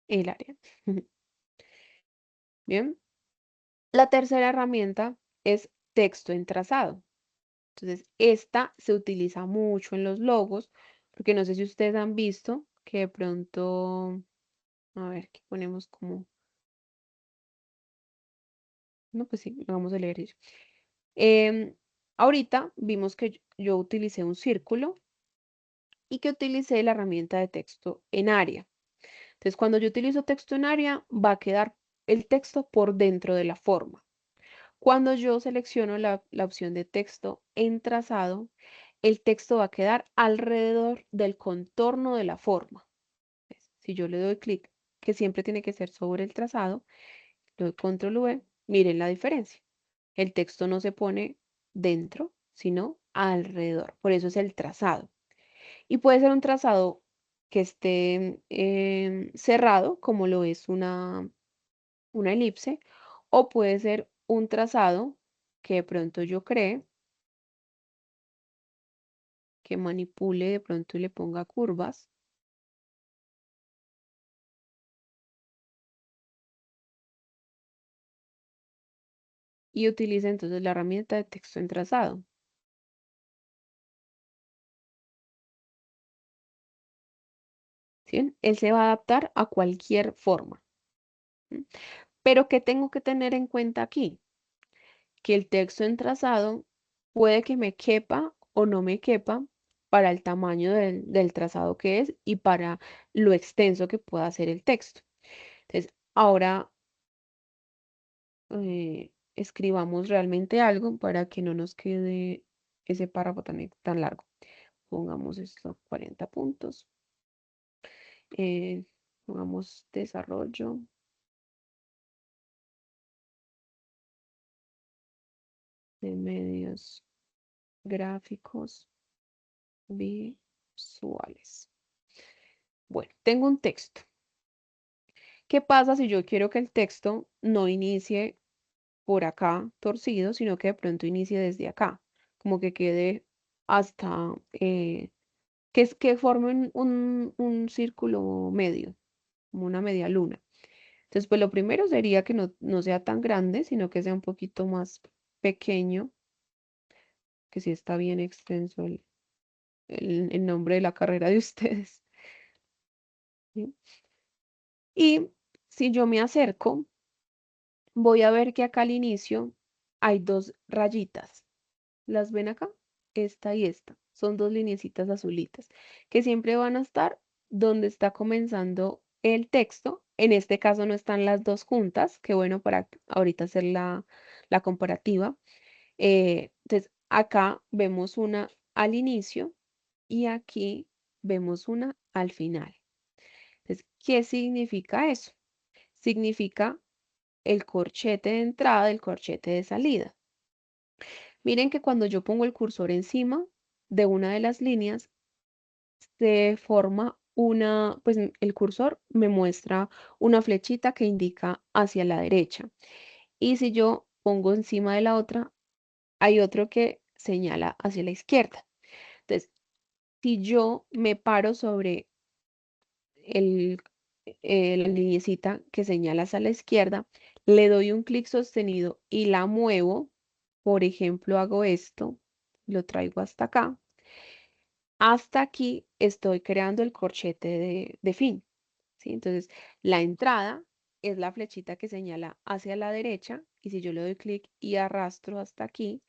Speaker 2: el área. Bien. La tercera herramienta es texto en trazado. Entonces, esta se utiliza mucho en los logos, porque no sé si ustedes han visto que de pronto, a ver, ¿qué ponemos como? No, pues sí, lo vamos a leer eso. Ahorita vimos que yo utilicé un círculo y que utilicé la herramienta de texto en área. Entonces, cuando yo utilizo texto en área, va a quedar el texto por dentro de la forma. Cuando yo selecciono la opción de texto en trazado, el texto va a quedar alrededor del contorno de la forma. Si yo le doy clic, que siempre tiene que ser sobre el trazado, le doy control V, miren la diferencia. El texto no se pone dentro, sino alrededor. Por eso es el trazado. Y puede ser un trazado que esté cerrado, como lo es una elipse, o puede ser un trazado que de pronto yo cree, que manipule de pronto y le ponga curvas. Y utilice entonces la herramienta de texto en trazado. ¿Sí? Él se va a adaptar a cualquier forma. ¿Mm? Pero ¿qué tengo que tener en cuenta aquí? Que el texto en trazado puede que me quepa o no me quepa para el tamaño del trazado que es y para lo extenso que pueda ser el texto. Entonces, ahora escribamos realmente algo para que no nos quede ese párrafo tan largo. Pongamos esto 40 puntos. Pongamos desarrollo de medios gráficos visuales. Bueno, tengo un texto. ¿Qué pasa si yo quiero que el texto no inicie por acá torcido, sino que de pronto inicie desde acá? Como que quede hasta, que forme un círculo medio, como una media luna. Entonces, pues lo primero sería que no sea tan grande, sino que sea un poquito más pequeño, que sí está bien extenso el nombre de la carrera de ustedes. ¿Sí? Y si yo me acerco, voy a ver que acá al inicio hay dos rayitas. ¿Las ven acá? Esta y esta. Son dos lineecitas azulitas que siempre van a estar donde está comenzando el texto. En este caso no están las dos juntas, que bueno para ahorita hacer la comparativa. Entonces, acá vemos una al inicio y aquí vemos una al final. Entonces, ¿qué significa eso? Significa el corchete de entrada, el corchete de salida. Miren que cuando yo pongo el cursor encima de una de las líneas, se forma pues el cursor me muestra una flechita que indica hacia la derecha. Y si yo pongo encima de la otra, hay otro que señala hacia la izquierda. Entonces, si yo me paro sobre el, la linecita que señala hacia la izquierda, le doy un clic sostenido y la muevo. Por ejemplo, hago esto, lo traigo hasta acá. Hasta aquí estoy creando el corchete de fin. ¿Sí? Entonces, la entrada es la flechita que señala hacia la derecha y si yo le doy clic y arrastro hasta aquí,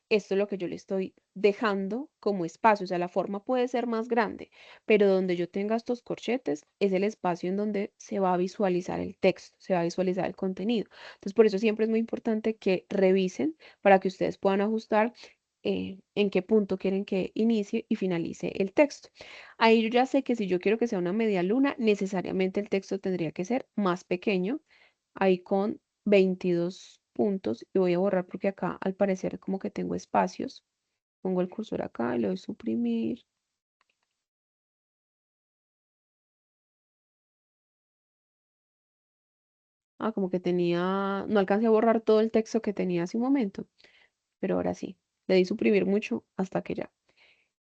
Speaker 2: esto es lo que yo le estoy dejando como espacio. O sea, la forma puede ser más grande, pero donde yo tenga estos corchetes es el espacio en donde se va a visualizar el texto, se va a visualizar el contenido. Entonces, por eso siempre es muy importante que revisen para que ustedes puedan ajustar en qué punto quieren que inicie y finalice el texto. Ahí yo ya sé que si yo quiero que sea una media luna, necesariamente el texto tendría que ser más pequeño, ahí con 22 puntos, y voy a borrar porque acá al parecer como que tengo espacios. Pongo el cursor acá y le doy suprimir. Como que no alcancé a borrar todo el texto que tenía hace un momento, pero ahora sí, le di suprimir mucho hasta que ya.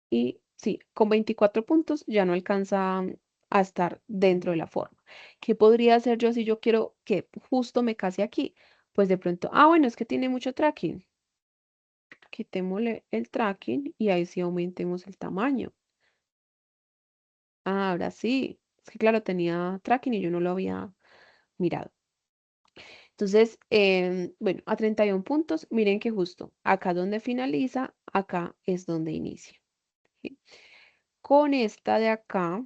Speaker 2: Y sí, con 24 puntos ya no alcanza a estar dentro de la forma. ¿Qué podría hacer yo si yo quiero que justo me case aquí? Pues de pronto, bueno, es que tiene mucho tracking. Quitémosle el tracking y ahí sí aumentemos el tamaño. Ahora sí, es que claro, tenía tracking y yo no lo había mirado. Entonces, bueno, a 31 puntos, miren que justo acá donde finaliza, acá es donde inicia. ¿Sí? Con esta de acá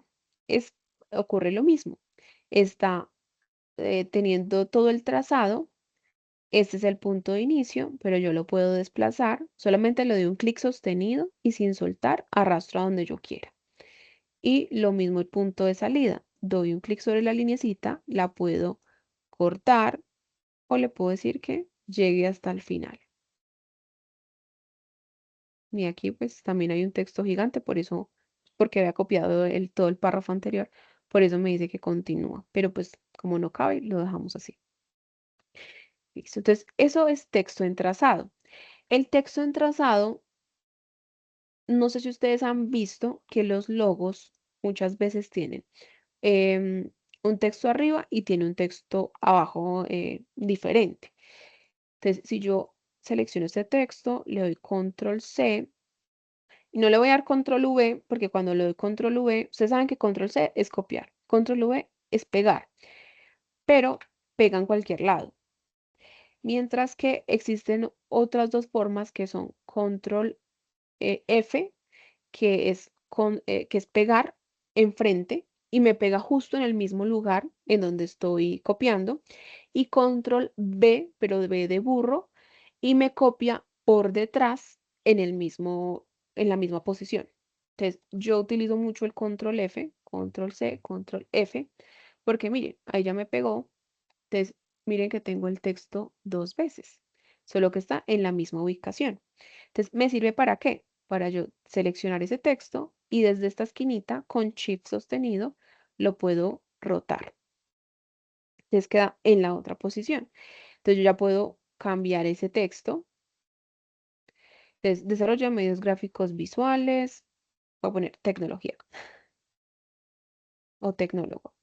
Speaker 2: ocurre lo mismo. Está teniendo todo el trazado. Este es el punto de inicio, pero yo lo puedo desplazar. Solamente le doy un clic sostenido y sin soltar arrastro a donde yo quiera. Y lo mismo el punto de salida. Doy un clic sobre la linecita, la puedo cortar o le puedo decir que llegue hasta el final. Y aquí pues también hay un texto gigante, por eso, porque había copiado todo el párrafo anterior, por eso me dice que continúa, pero pues como no cabe, lo dejamos así. Listo, entonces eso es texto en trazado. El texto en trazado, no sé si ustedes han visto que los logos muchas veces tienen un texto arriba y tiene un texto abajo diferente. Entonces, si yo selecciono este texto, le doy control C. Y no le voy a dar control V porque cuando le doy control V, ustedes saben que control C es copiar, control V es pegar, pero pega en cualquier lado. Mientras que existen otras dos formas que son control F, que es que es pegar enfrente y me pega justo en el mismo lugar en donde estoy copiando. Y control B, pero B de burro, y me copia por detrás en la misma posición. Entonces, yo utilizo mucho el control F, control C, control F, porque miren, ahí ya me pegó. Entonces, miren que tengo el texto dos veces, solo que está en la misma ubicación. Entonces, ¿me sirve para qué? Para yo seleccionar ese texto y desde esta esquinita con Shift sostenido lo puedo rotar. Entonces queda en la otra posición. Entonces yo ya puedo cambiar ese texto. Entonces, desarrollo de medios gráficos visuales. Voy a poner tecnología o tecnólogo.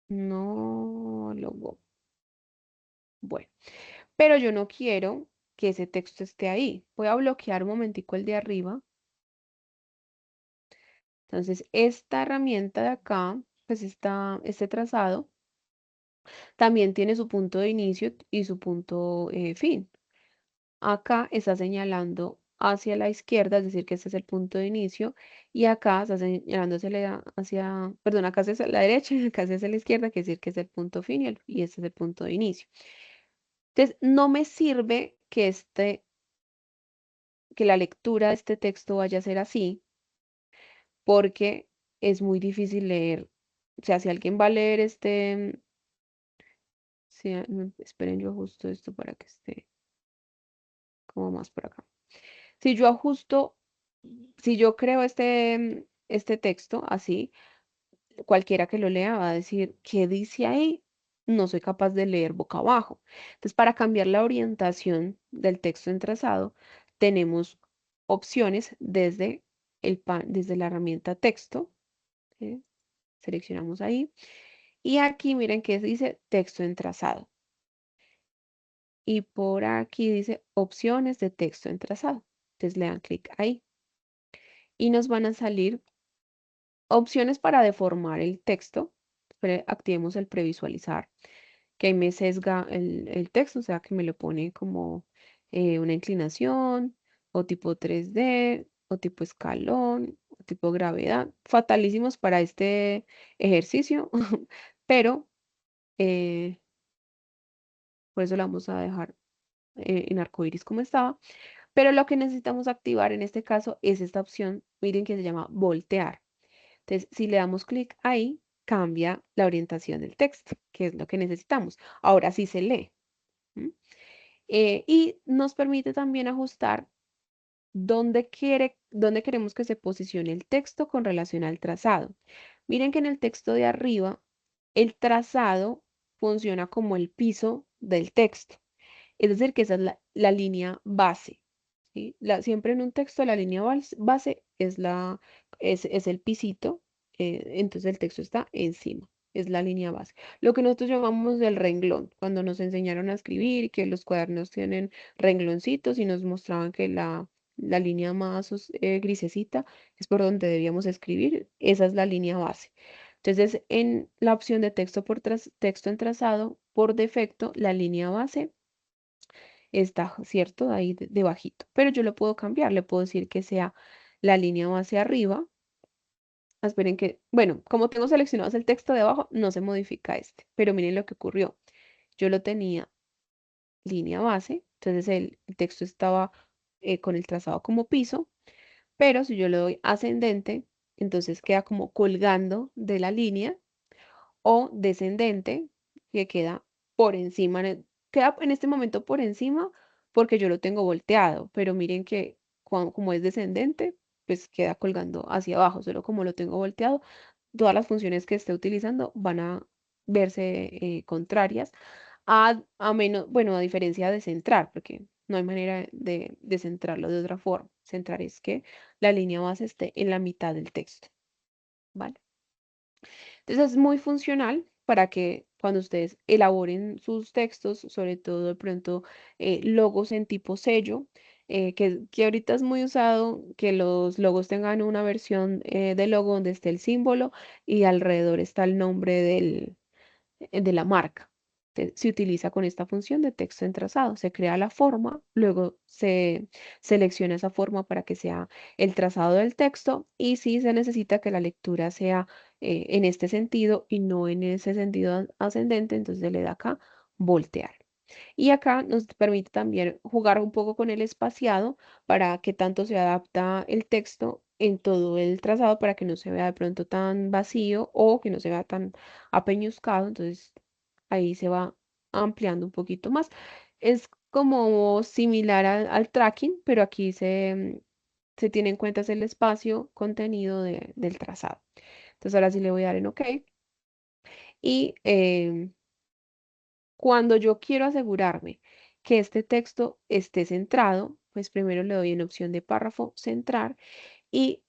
Speaker 2: Tecnólogo. Bueno, pero yo no quiero que ese texto esté ahí. Voy a bloquear un momentico el de arriba. Entonces, esta herramienta de acá, pues este trazado, también tiene su punto de inicio y su punto fin. Acá está señalando hacia la izquierda, es decir, que este es el punto de inicio, y acá está señalando perdón, acá es hacia la derecha y acá es hacia la izquierda, que es decir, que es el punto fin y este es el punto de inicio. Entonces, no me sirve que la lectura de este texto vaya a ser así, porque es muy difícil leer. O sea, si alguien va a leer esperen, yo ajusto esto para que esté como más por acá. Si yo ajusto, si yo creo este texto así, cualquiera que lo lea va a decir, ¿qué dice ahí? No soy capaz de leer boca abajo. Entonces, para cambiar la orientación del texto en trazado, tenemos opciones desde la herramienta texto. ¿Sí? Seleccionamos ahí. Y aquí miren que dice texto en trazado. Y por aquí dice opciones de texto en trazado. Entonces le dan clic ahí. Y nos van a salir opciones para deformar el texto. Activemos el previsualizar, que ahí me sesga el texto, o sea que me lo pone como una inclinación, o tipo 3D, o tipo escalón, o tipo gravedad. Fatalísimos para este ejercicio, pero eh, por eso lo vamos a dejar en arcoíris como estaba. Pero lo que necesitamos activar en este caso es esta opción, miren que se llama voltear. Entonces, si le damos clic ahí, cambia la orientación del texto, que es lo que necesitamos. Ahora sí se lee. ¿M? Y nos permite también ajustar dónde queremos que se posicione el texto con relación al trazado. Miren que en el texto de arriba, el trazado funciona como el piso del texto. Es decir, que esa es la línea base. ¿Sí? Siempre en un texto la línea base es el pisito, entonces el texto está encima, es la línea base. Lo que nosotros llamamos el renglón, cuando nos enseñaron a escribir y que los cuadernos tienen rengloncitos y nos mostraban que la línea más grisecita es por donde debíamos escribir, esa es la línea base. Entonces, en la opción de texto en trazado, por defecto, la línea base está, ¿cierto? Ahí debajito. Pero yo lo puedo cambiar, le puedo decir que sea la línea base arriba. Esperen que, bueno, como tengo seleccionado el texto de abajo, no se modifica este. Pero miren lo que ocurrió. Yo lo tenía línea base, entonces el texto estaba con el trazado como piso, pero si yo le doy ascendente, entonces queda como colgando de la línea o descendente, que queda por encima, queda en este momento por encima porque yo lo tengo volteado, pero miren que como es descendente, pues queda colgando hacia abajo, solo como lo tengo volteado, todas las funciones que esté utilizando van a verse contrarias a menos, bueno, a diferencia de centrar, porque no hay manera de centrarlo de otra forma. Centrar es que la línea base esté en la mitad del texto, ¿vale? Entonces es muy funcional para que cuando ustedes elaboren sus textos, sobre todo de pronto logos en tipo sello, que ahorita es muy usado que los logos tengan una versión de logo donde esté el símbolo y alrededor está el nombre de la marca. se utiliza con esta función de texto en trazado. Se crea la forma, luego se selecciona esa forma para que sea el trazado del texto y si se necesita que la lectura sea en este sentido y no en ese sentido ascendente, entonces se le da acá voltear. Y acá nos permite también jugar un poco con el espaciado para que tanto se adapta el texto en todo el trazado para que no se vea de pronto tan vacío o que no se vea tan apeñuscado. Entonces ahí se va ampliando un poquito más. Es como similar al tracking, pero aquí se tiene en cuenta es el espacio contenido del trazado. Entonces ahora sí le voy a dar en OK. Y cuando yo quiero asegurarme que este texto esté centrado, pues primero le doy en opción de párrafo centrar y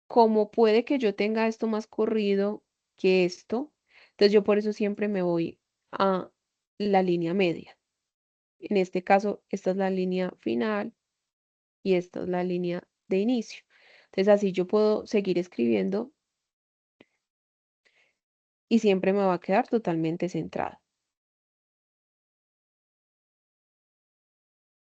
Speaker 2: como puede que yo tenga esto más corrido que esto, entonces yo por eso siempre me voy a la línea media. En este caso, esta es la línea final y esta es la línea de inicio. Entonces así yo puedo seguir escribiendo y siempre me va a quedar totalmente centrado.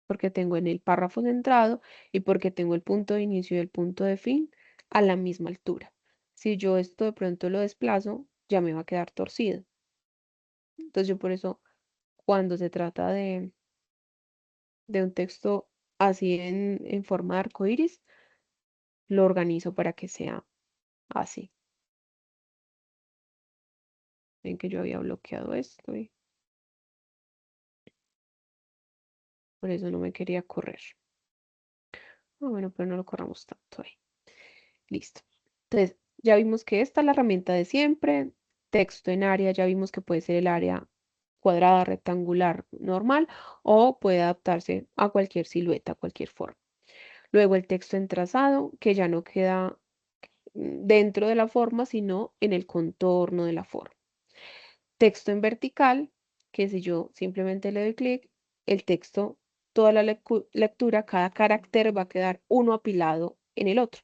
Speaker 2: Porque tengo en el párrafo centrado y porque tengo el punto de inicio y el punto de fin a la misma altura. Si yo esto de pronto lo desplazo, ya me va a quedar torcido. Entonces yo por eso, cuando se trata de un texto así en forma de arco iris, lo organizo para que sea así. Ven que yo había bloqueado esto y por eso no me quería correr. Bueno, pero no lo corramos tanto ahí. Listo. Entonces, ya vimos que esta es la herramienta de siempre. Texto en área, ya vimos que puede ser el área cuadrada, rectangular, normal, o puede adaptarse a cualquier silueta, a cualquier forma. Luego el texto en trazado, que ya no queda dentro de la forma, sino en el contorno de la forma. Texto en vertical, que si yo simplemente le doy clic, el texto, toda la lectura, cada carácter va a quedar uno apilado en el otro.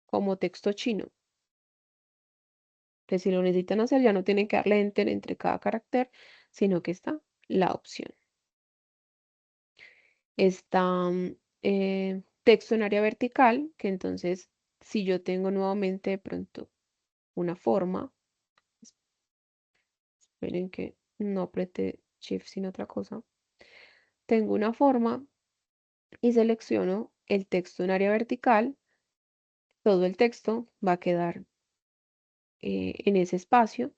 Speaker 2: Como texto chino. Que si lo necesitan hacer, ya no tienen que darle enter entre cada carácter, sino que está la opción. Está texto en área vertical, que entonces si yo tengo nuevamente de pronto una forma, esperen que no apriete Shift sin otra cosa, tengo una forma y selecciono el texto en área vertical, todo el texto va a quedar en ese espacio,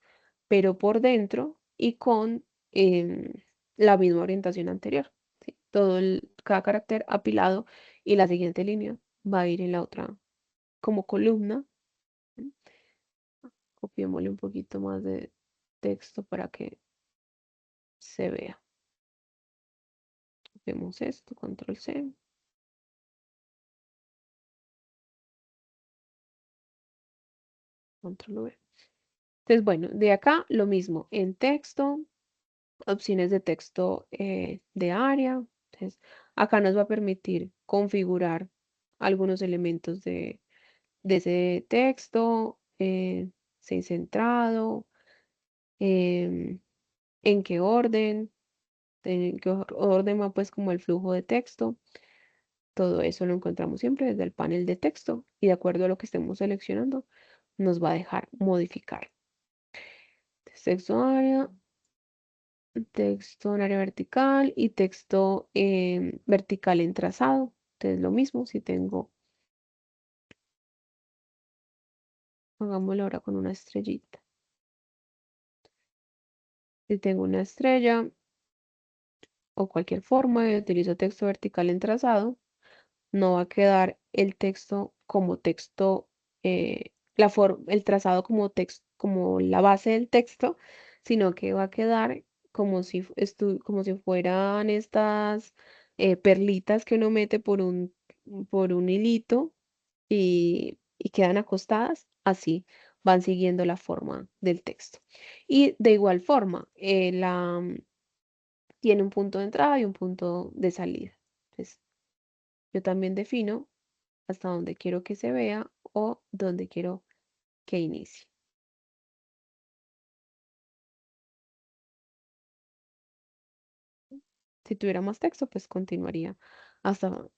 Speaker 2: pero por dentro y con la misma orientación anterior. ¿Sí? Cada carácter apilado y la siguiente línea va a ir en la otra como columna. ¿Sí? Copiémosle un poquito más de texto para que se vea. Vemos esto, control C. Control V. Entonces, bueno, de acá lo mismo en texto, opciones de texto de área. Entonces, acá nos va a permitir configurar algunos elementos de ese texto, si centrado, em, en qué orden, en qué orden va pues como el flujo de texto. Todo eso lo encontramos siempre desde el panel de texto y de acuerdo a lo que estemos seleccionando, nos va a dejar modificar. Texto área, texto en área vertical y texto vertical en trazado. Entonces lo mismo si tengo, hagámoslo ahora con una estrellita. Si tengo una estrella o cualquier forma y utilizo texto vertical en trazado, no va a quedar el texto como texto, el trazado como texto, como la base del texto, sino que va a quedar como si, como si fueran estas perlitas que uno mete por un hilito y quedan acostadas, así van siguiendo la forma del texto. Y de igual forma, tiene un punto de entrada y un punto de salida. Entonces, yo también defino hasta dónde quiero que se vea o dónde quiero que inicie. Si tuviera más texto, pues continuaría hasta,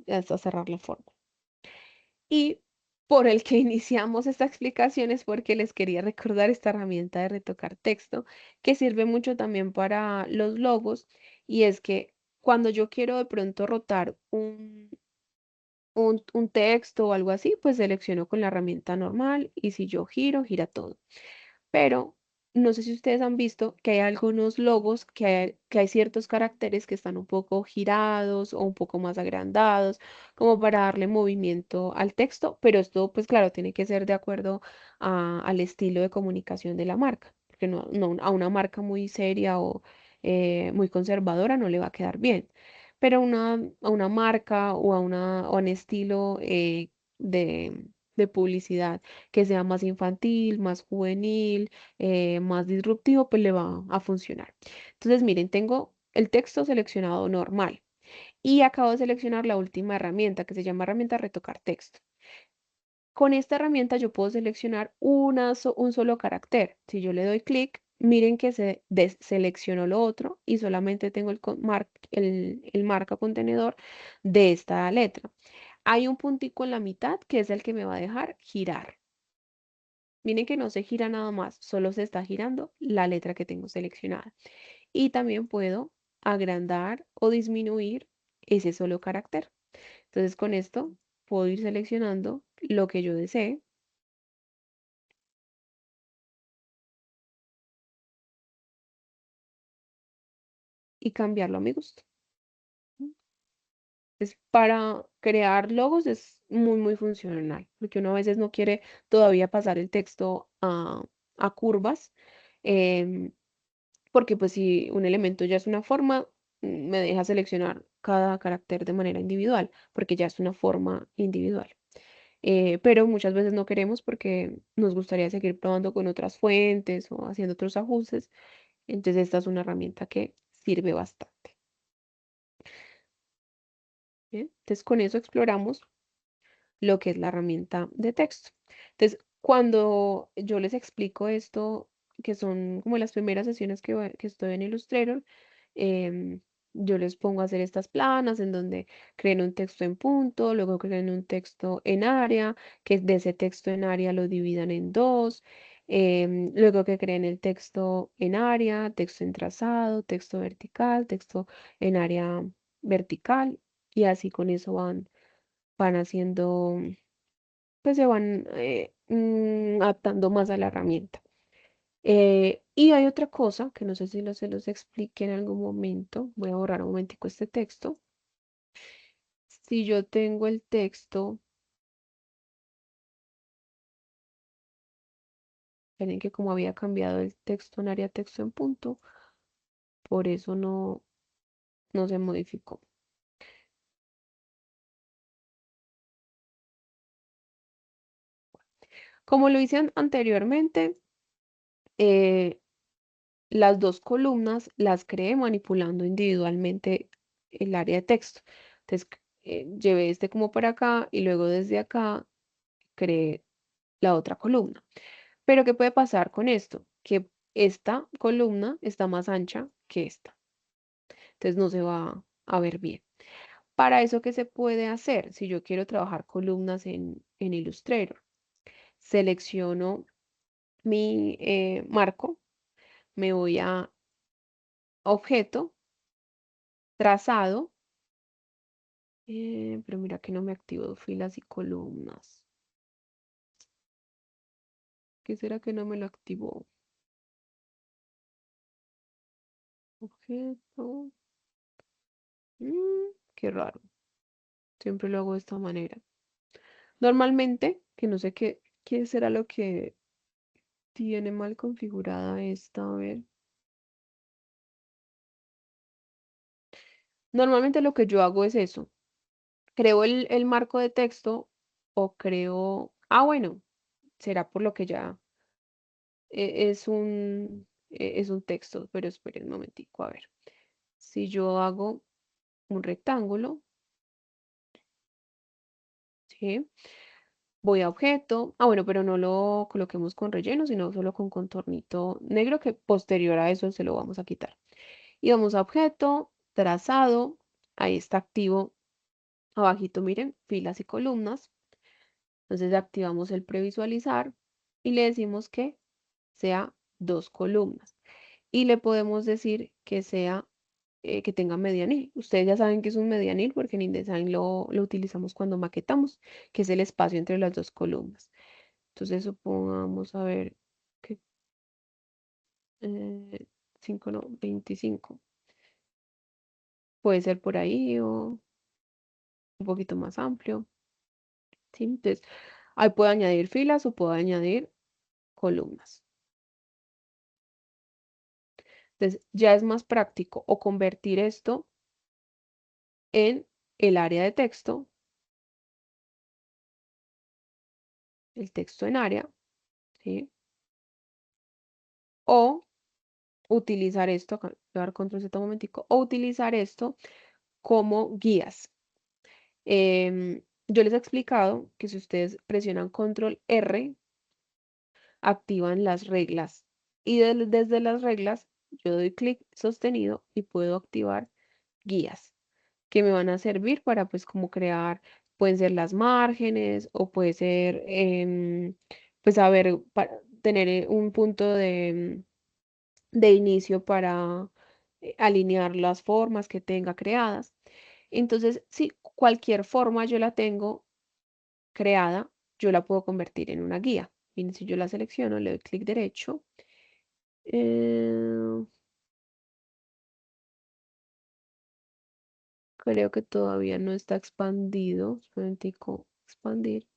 Speaker 2: hasta cerrar la forma. Y por el que iniciamos esta explicación es porque les quería recordar esta herramienta de retocar texto, que sirve mucho también para los logos, y es que cuando yo quiero de pronto rotar un texto o algo así, pues selecciono con la herramienta normal y si yo giro, gira todo. Pero no sé si ustedes han visto que hay algunos logos que hay ciertos caracteres que están un poco girados o un poco más agrandados, como para darle movimiento al texto, pero esto, pues claro, tiene que ser de acuerdo al estilo de comunicación de la marca, porque no a una marca muy seria o muy conservadora no le va a quedar bien, pero a una marca o a un estilo de publicidad que sea más infantil, más juvenil, más disruptivo, pues le va a funcionar. Entonces, miren, tengo el texto seleccionado normal y acabo de seleccionar la última herramienta que se llama herramienta retocar texto. Con esta herramienta yo puedo seleccionar un solo carácter. Si yo le doy clic, miren que se deseleccionó lo otro y solamente tengo el marca contenedor de esta letra. Hay un puntico en la mitad que es el que me va a dejar girar. Miren que no se gira nada más, solo se está girando la letra que tengo seleccionada. Y también puedo agrandar o disminuir ese solo carácter. Entonces con esto puedo ir seleccionando lo que yo desee y cambiarlo a mi gusto. Para crear logos es muy funcional, porque uno a veces no quiere todavía pasar el texto a curvas. em, Porque pues si un elemento ya es una forma, me deja seleccionar cada carácter de manera individual, porque ya es una forma individual. Pero muchas veces no queremos porque nos gustaría seguir probando con otras fuentes o haciendo otros ajustes. Entonces esta es una herramienta que sirve bastante. Bien, entonces con eso exploramos lo que es la herramienta de texto. Entonces, cuando yo les explico esto, que son como las primeras sesiones que estoy en Illustrator, em, yo les pongo a hacer estas planas en donde creen un texto en punto, luego creen un texto en área, que de ese texto en área lo dividan en dos, luego que creen el texto en área, texto en trazado, texto vertical, texto en área vertical, y así con eso van haciendo, pues se van adaptando más a la herramienta. Y hay otra cosa que no sé si se los expliqué en algún momento. Voy a borrar un momentico este texto. Si yo tengo el texto, miren que como había cambiado el texto en área texto en punto, por eso no se modificó. Como lo hice anteriormente, eh, las dos columnas las creé manipulando individualmente el área de texto. Entonces, llevé este como para acá y luego desde acá creé la otra columna. Pero ¿qué puede pasar con esto? Que esta columna está más ancha que esta. Entonces no se va a ver bien. Para eso, ¿qué se puede hacer? Si yo quiero trabajar columnas en Illustrator, selecciono mi marco, me voy a objeto, trazado, pero mira que no me activo filas y columnas. ¿Qué será que no me lo activó? Objeto. Qué raro. Siempre lo hago de esta manera. Normalmente, que no sé qué será lo que tiene mal configurada esta. A ver. Normalmente lo que yo hago es eso. Creo el marco de texto o creo. Ah, bueno, será por lo que ya es un texto, pero esperen un momentico, a ver. Si yo hago un rectángulo, ¿sí? voy a objeto. Ah, bueno, pero no lo coloquemos con relleno, sino solo con contornito negro, que posterior a eso se lo vamos a quitar. Y vamos a objeto, trazado. Ahí está activo. Abajito, miren, filas y columnas. Entonces activamos el previsualizar y le decimos que sea 2 columnas. Y le podemos decir que sea, que tenga medianil. Ustedes ya saben que es un medianil porque en InDesign lo utilizamos cuando maquetamos, que es el espacio entre las 2 columnas. Entonces supongamos, a ver, que 5 no, 25. Puede ser por ahí o un poquito más amplio. ¿Sí? Entonces, ahí puedo añadir filas o puedo añadir columnas. Entonces, ya es más práctico o convertir esto en el área de texto, el texto en área, ¿sí? O utilizar esto, acá voy a dar control Z un momentico, o utilizar esto como guías. Yo les he explicado que si ustedes presionan control R, activan las reglas. Y desde las reglas, yo doy clic sostenido y puedo activar guías que me van a servir para pues como crear, pueden ser las márgenes o puede ser pues saber, para tener un punto de inicio para alinear las formas que tenga creadas. Entonces, si cualquier forma yo la tengo creada, yo la puedo convertir en una guía. Miren, si yo la selecciono, le doy clic derecho. eh, Creo que todavía no está expandido. Un momentico, expandir.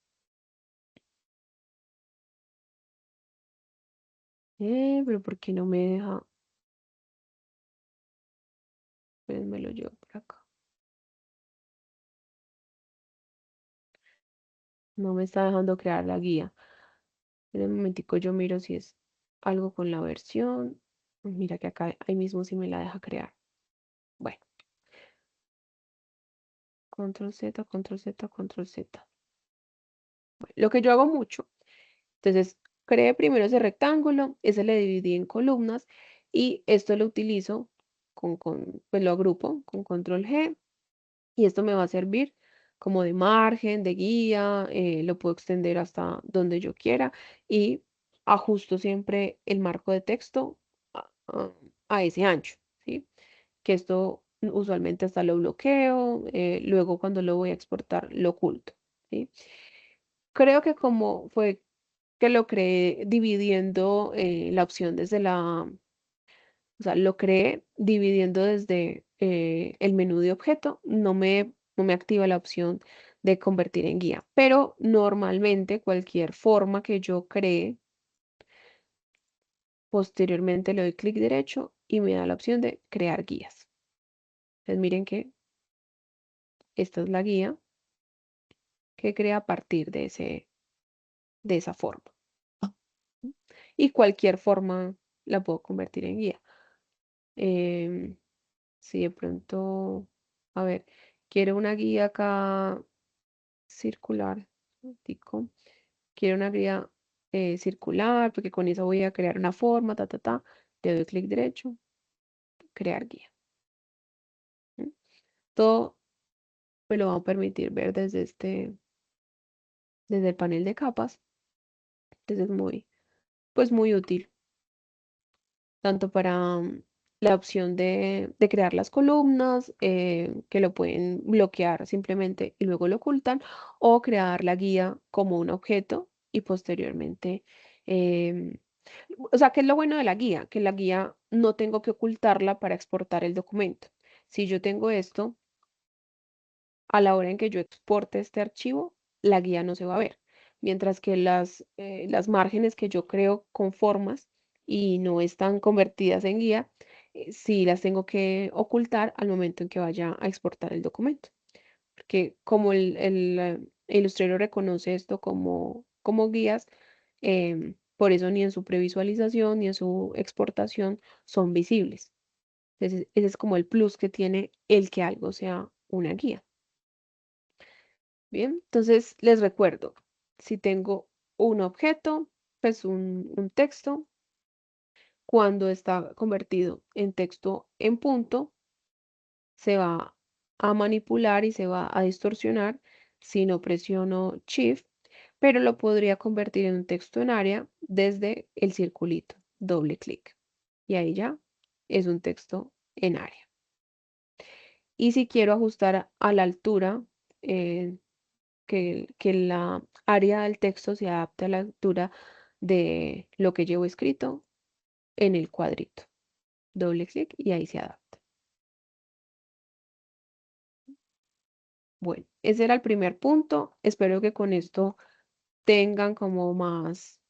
Speaker 2: Pero ¿por qué no me deja? Pues me lo llevo por acá. No me está dejando crear la guía. En un momentico yo miro si es algo con la versión. Mira que acá, ahí mismo sí me la deja crear. Bueno, control Z, control Z, control Z. Bueno, lo que yo hago mucho. Entonces, creé primero ese rectángulo, ese le dividí en columnas y esto lo utilizo pues lo agrupo con control G. Y esto me va a servir como de margen, de guía, lo puedo extender hasta donde yo quiera y ajusto siempre el marco de texto a ese ancho, ¿sí? Que esto usualmente hasta lo bloqueo, luego cuando lo voy a exportar lo oculto, ¿sí? Creo que como fue que lo creé dividiendo la opción desde o sea, lo creé dividiendo desde el menú de objeto, no me activa la opción de convertir en guía, pero normalmente cualquier forma que yo cree, posteriormente le doy clic derecho y me da la opción de crear guías. Entonces miren que esta es la guía que crea a partir de esa forma. Y cualquier forma la puedo convertir en guía. Em, si de pronto, a ver, quiero una guía acá circular. Un momentico. Quiero una guía circular porque con eso voy a crear una forma, Le doy clic derecho, crear guía. ¿Mm? Todo me lo va a permitir ver desde el panel de capas. Entonces es pues muy útil, tanto para la opción de crear las columnas, que lo pueden bloquear simplemente y luego lo ocultan, o crear la guía como un objeto y posteriormente em, o sea, ¿qué es lo bueno de la guía? Que la guía no tengo que ocultarla para exportar el documento. Si yo tengo esto, a la hora en que yo exporte este archivo, la guía no se va a ver. Mientras que las márgenes que yo creo con formas y no están convertidas en guía, sí las tengo que ocultar al momento en que vaya a exportar el documento. Porque como el Illustrator reconoce esto como guías, por eso ni en su previsualización ni en su exportación son visibles. Entonces, ese es como el plus que tiene el que algo sea una guía. Bien, entonces les recuerdo, si tengo un objeto, pues un texto, cuando está convertido en texto en punto, se va a manipular y se va a distorsionar si no presiono Shift, pero lo podría convertir en un texto en área desde el circulito, doble clic. Y ahí ya es un texto en área. Y si quiero ajustar a la altura, que la área del texto se adapte a la altura de lo que llevo escrito en el cuadrito. Doble clic y ahí se adapta. Bueno, ese era el primer punto. Espero que con esto tengan como más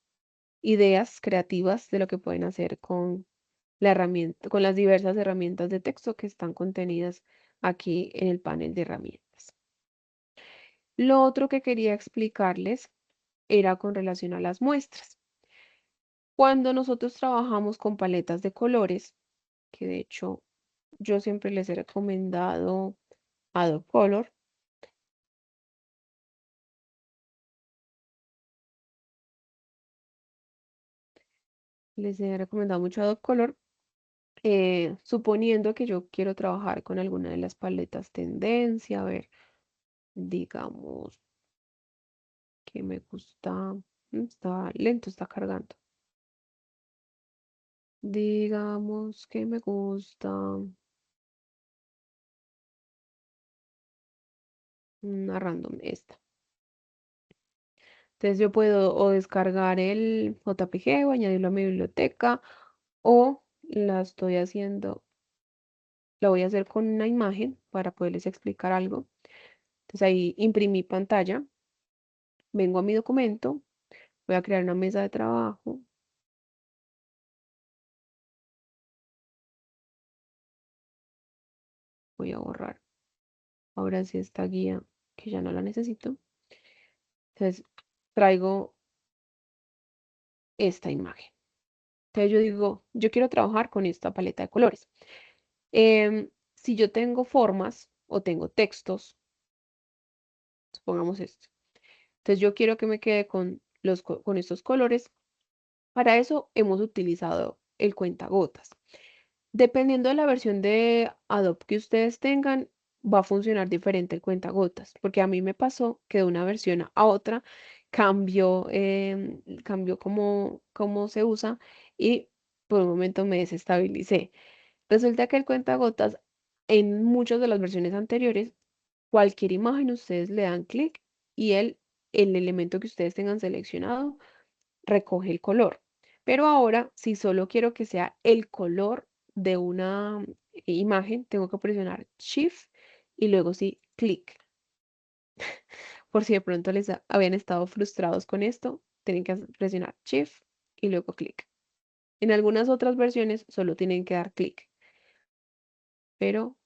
Speaker 2: ideas creativas de lo que pueden hacer con la herramienta, con las diversas herramientas de texto que están contenidas aquí en el panel de herramientas. Lo otro que quería explicarles era con relación a las muestras. Cuando nosotros trabajamos con paletas de colores, que de hecho yo siempre les he recomendado Adobe Color. Les he recomendado mucho Adobe Color, suponiendo que yo quiero trabajar con alguna de las paletas tendencia, a ver, digamos que me gusta, está lento, está cargando. Digamos que me gusta una random, esta. Entonces yo puedo o descargar el JPG o añadirlo a mi biblioteca o la estoy haciendo, la voy a hacer con una imagen para poderles explicar algo. Entonces ahí imprimí pantalla, vengo a mi documento, voy a crear una mesa de trabajo. Voy a borrar ahora sí esta guía que ya no la necesito. Entonces traigo esta imagen. Entonces yo digo, yo quiero trabajar con esta paleta de colores. Si yo tengo formas o tengo textos, supongamos esto. Entonces yo quiero que me quede con estos colores. Para eso hemos utilizado el cuentagotas. Dependiendo de la versión de Adobe que ustedes tengan, va a funcionar diferente el cuentagotas, porque a mí me pasó que de una versión a otra cambió cómo se usa y por un momento me desestabilicé. Resulta que el cuentagotas en muchas de las versiones anteriores, cualquier imagen ustedes le dan clic y el elemento que ustedes tengan seleccionado recoge el color. Pero ahora, si solo quiero que sea el color de una imagen, tengo que presionar Shift y luego sí, clic. Por si de pronto habían estado frustrados con esto, tienen que presionar Shift y luego clic. En algunas otras versiones solo tienen que dar clic. Pero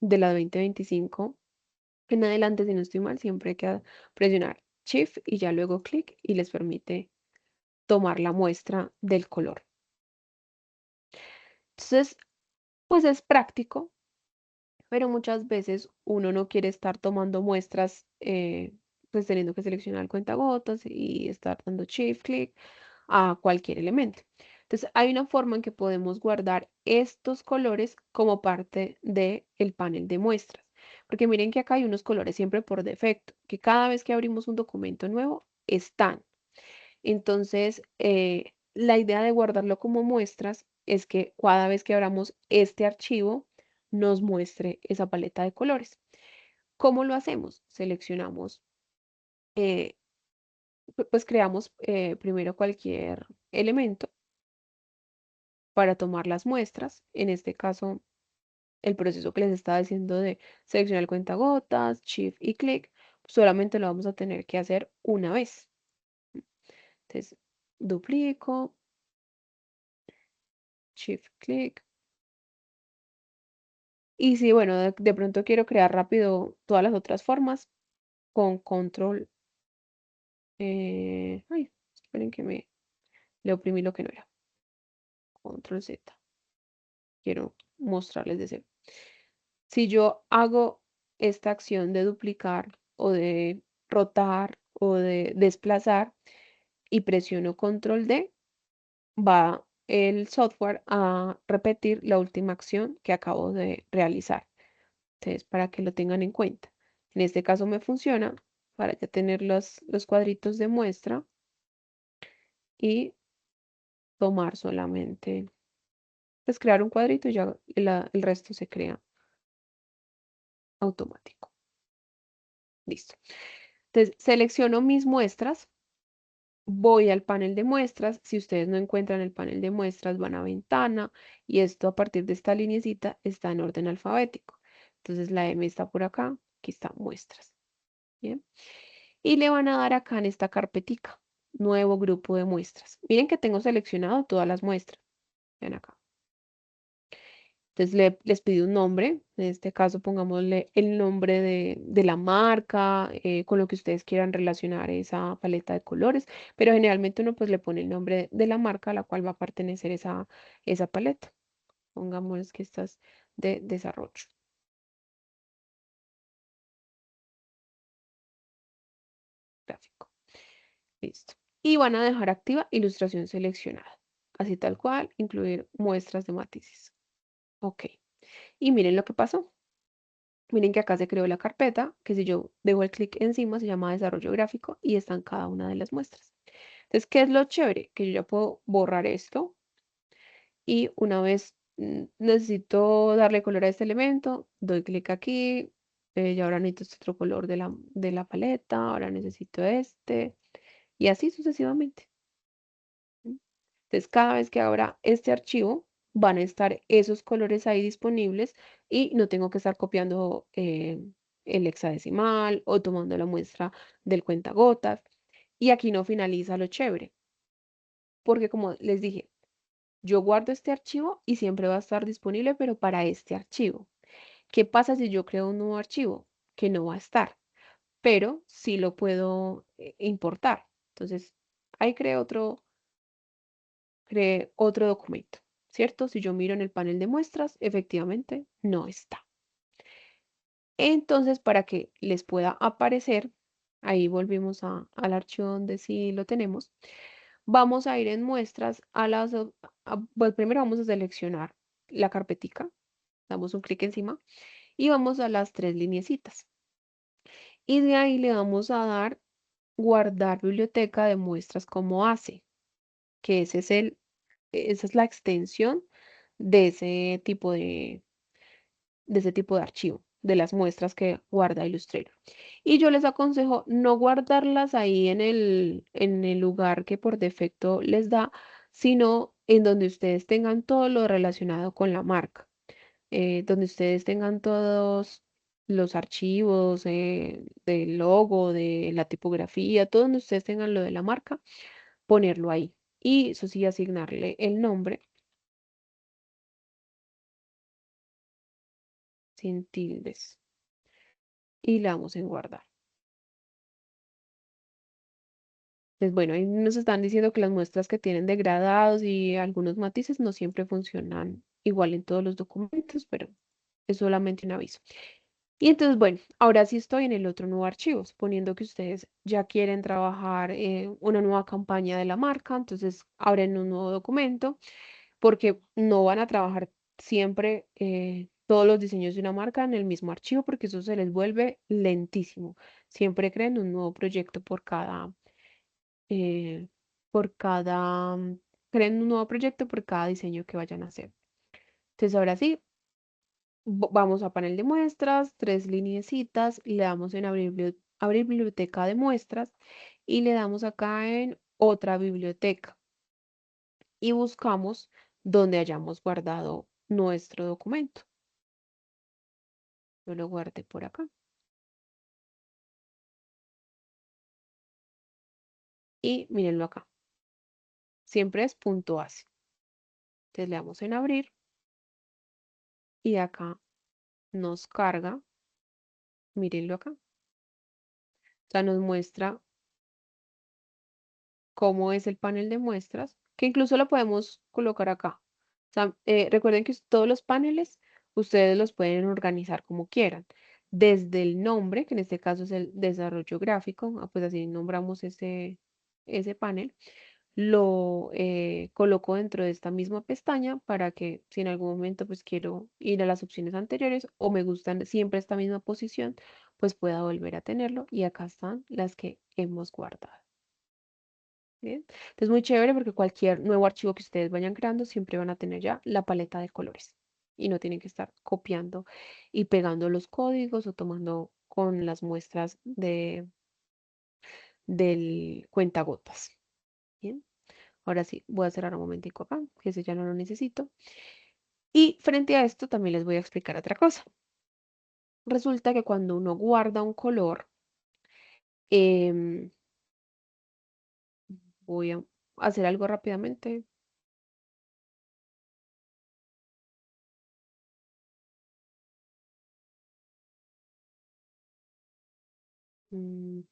Speaker 2: de la 2025 en adelante, si no estoy mal, siempre hay que presionar Shift y ya luego clic y les permite tomar la muestra del color. Entonces, pues es práctico, pero muchas veces uno no quiere estar tomando muestras, pues teniendo que seleccionar el cuentagotas y estar dando shift clic a cualquier elemento. Entonces, hay una forma en que podemos guardar estos colores como parte del panel de muestras. Porque miren que acá hay unos colores siempre por defecto, que cada vez que abrimos un documento nuevo están. Entonces, la idea de guardarlo como muestras es que cada vez que abramos este archivo, nos muestre esa paleta de colores. ¿Cómo lo hacemos? Seleccionamos, eh, pues creamos primero cualquier elemento para tomar las muestras. En este caso, el proceso que les estaba diciendo de seleccionar el cuentagotas, shift y clic, solamente lo vamos a tener que hacer una vez. Entonces, duplico, shift clic. Y si, bueno, de pronto quiero crear rápido todas las otras formas, con control. Ay, esperen que le oprimí lo que no era. Control Z. Quiero mostrarles de cero. Si yo hago esta acción de duplicar o de rotar o de desplazar y presiono control D, va el software a repetir la última acción que acabo de realizar. Entonces, para que lo tengan en cuenta. En este caso me funciona para ya tener los cuadritos de muestra y tomar solamente, pues crear un cuadrito y ya el resto se crea automático. Listo. Entonces, selecciono mis muestras, voy al panel de muestras. Si ustedes no encuentran el panel de muestras, van a ventana y esto a partir de esta linecita está en orden alfabético. Entonces, la M está por acá, aquí está muestras. Bien. Y le van a dar acá en esta carpetica, nuevo grupo de muestras. Miren que tengo seleccionado todas las muestras. Ven acá. Entonces les pido un nombre, en este caso pongámosle el nombre de la marca, con lo que ustedes quieran relacionar esa paleta de colores, pero generalmente uno pues le pone el nombre de la marca a la cual va a pertenecer esa paleta. Pongamos que esta es de desarrollo gráfico. Listo. Y van a dejar activa ilustración seleccionada. Así tal cual, incluir muestras de matices. Ok. Y miren lo que pasó. Miren que acá se creó la carpeta, que si yo dejo el clic encima se llama desarrollo gráfico y están cada una de las muestras. Entonces, ¿qué es lo chévere? Que yo ya puedo borrar esto y una vez necesito darle color a este elemento, doy clic aquí, y ahora necesito este otro color de la paleta, ahora necesito este y así sucesivamente. Entonces, cada vez que abra este archivo, van a estar esos colores ahí disponibles y no tengo que estar copiando el hexadecimal o tomando la muestra del cuentagotas. Y aquí no finaliza lo chévere, porque como les dije, yo guardo este archivo y siempre va a estar disponible, pero para este archivo. ¿Qué pasa si yo creo un nuevo archivo? Que no va a estar, pero sí lo puedo importar. Entonces, ahí creé otro documento, ¿cierto? Si yo miro en el panel de muestras, efectivamente no está. Entonces, para que les pueda aparecer, ahí volvimos al archivo donde sí lo tenemos, vamos a ir en muestras pues primero vamos a seleccionar la carpetica, damos un clic encima y vamos a las tres lineecitas. Y de ahí le vamos a dar guardar biblioteca de muestras como ACE, que esa es la extensión de ese tipo de archivo, de las muestras que guarda Illustrator. Y yo les aconsejo no guardarlas ahí en el lugar que por defecto les da, sino en donde ustedes tengan todo lo relacionado con la marca, donde ustedes tengan todos los archivos del logo, de la tipografía, todo donde ustedes tengan lo de la marca, ponerlo ahí. Y eso sí, asignarle el nombre sin tildes. Y le damos en guardar. Pues bueno, ahí nos están diciendo que las muestras que tienen degradados y algunos matices no siempre funcionan igual en todos los documentos, pero es solamente un aviso. Y entonces, bueno, ahora sí estoy en el otro nuevo archivo, suponiendo que ustedes ya quieren trabajar una nueva campaña de la marca, entonces abren un nuevo documento, porque no van a trabajar siempre todos los diseños de una marca en el mismo archivo, porque eso se les vuelve lentísimo. Siempre creen un nuevo proyecto eh, por cada, mm, creen un nuevo proyecto por cada diseño que vayan a hacer. Entonces, ahora sí, vamos a panel de muestras, tres lineecitas, le damos en abrir biblioteca de muestras y le damos acá en otra biblioteca y buscamos donde hayamos guardado nuestro documento. Yo lo guardé por acá y mírenlo acá. Siempre es punto .ace. Entonces le damos en abrir y acá nos carga, mírenlo acá. O sea, nos muestra cómo es el panel de muestras, que incluso lo podemos colocar acá. O sea, recuerden que todos los paneles ustedes los pueden organizar como quieran. desde el nombre, que en este caso es el desarrollo gráfico, pues así nombramos ese panel, lo coloco dentro de esta misma pestaña para que si en algún momento pues quiero ir a las opciones anteriores o me gustan siempre esta misma posición, pues pueda volver a tenerlo y acá están las que hemos guardado. Bien, entonces muy chévere porque cualquier nuevo archivo que ustedes vayan creando siempre van a tener ya la paleta de colores y no tienen que estar copiando y pegando los códigos o tomando con las muestras del cuentagotas. Bien, ahora sí, voy a cerrar un momentico acá, que ese ya no lo necesito. Y frente a esto también les voy a explicar otra cosa. Resulta que cuando uno guarda un color, em, voy a hacer algo rápidamente. Mm,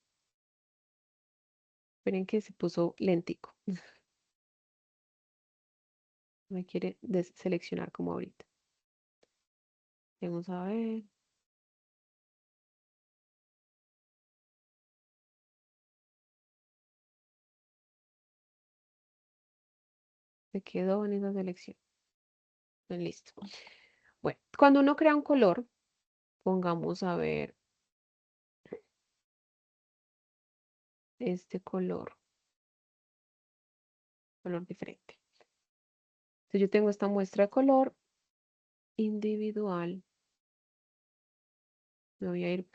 Speaker 2: Esperen que se puso lentico. Me quiere seleccionar como ahorita. Vamos a ver. Se quedó en esa selección. Listo. Bueno, cuando uno crea un color, pongamos a ver este color diferente. Entonces yo tengo esta muestra de color individual. Me voy a ir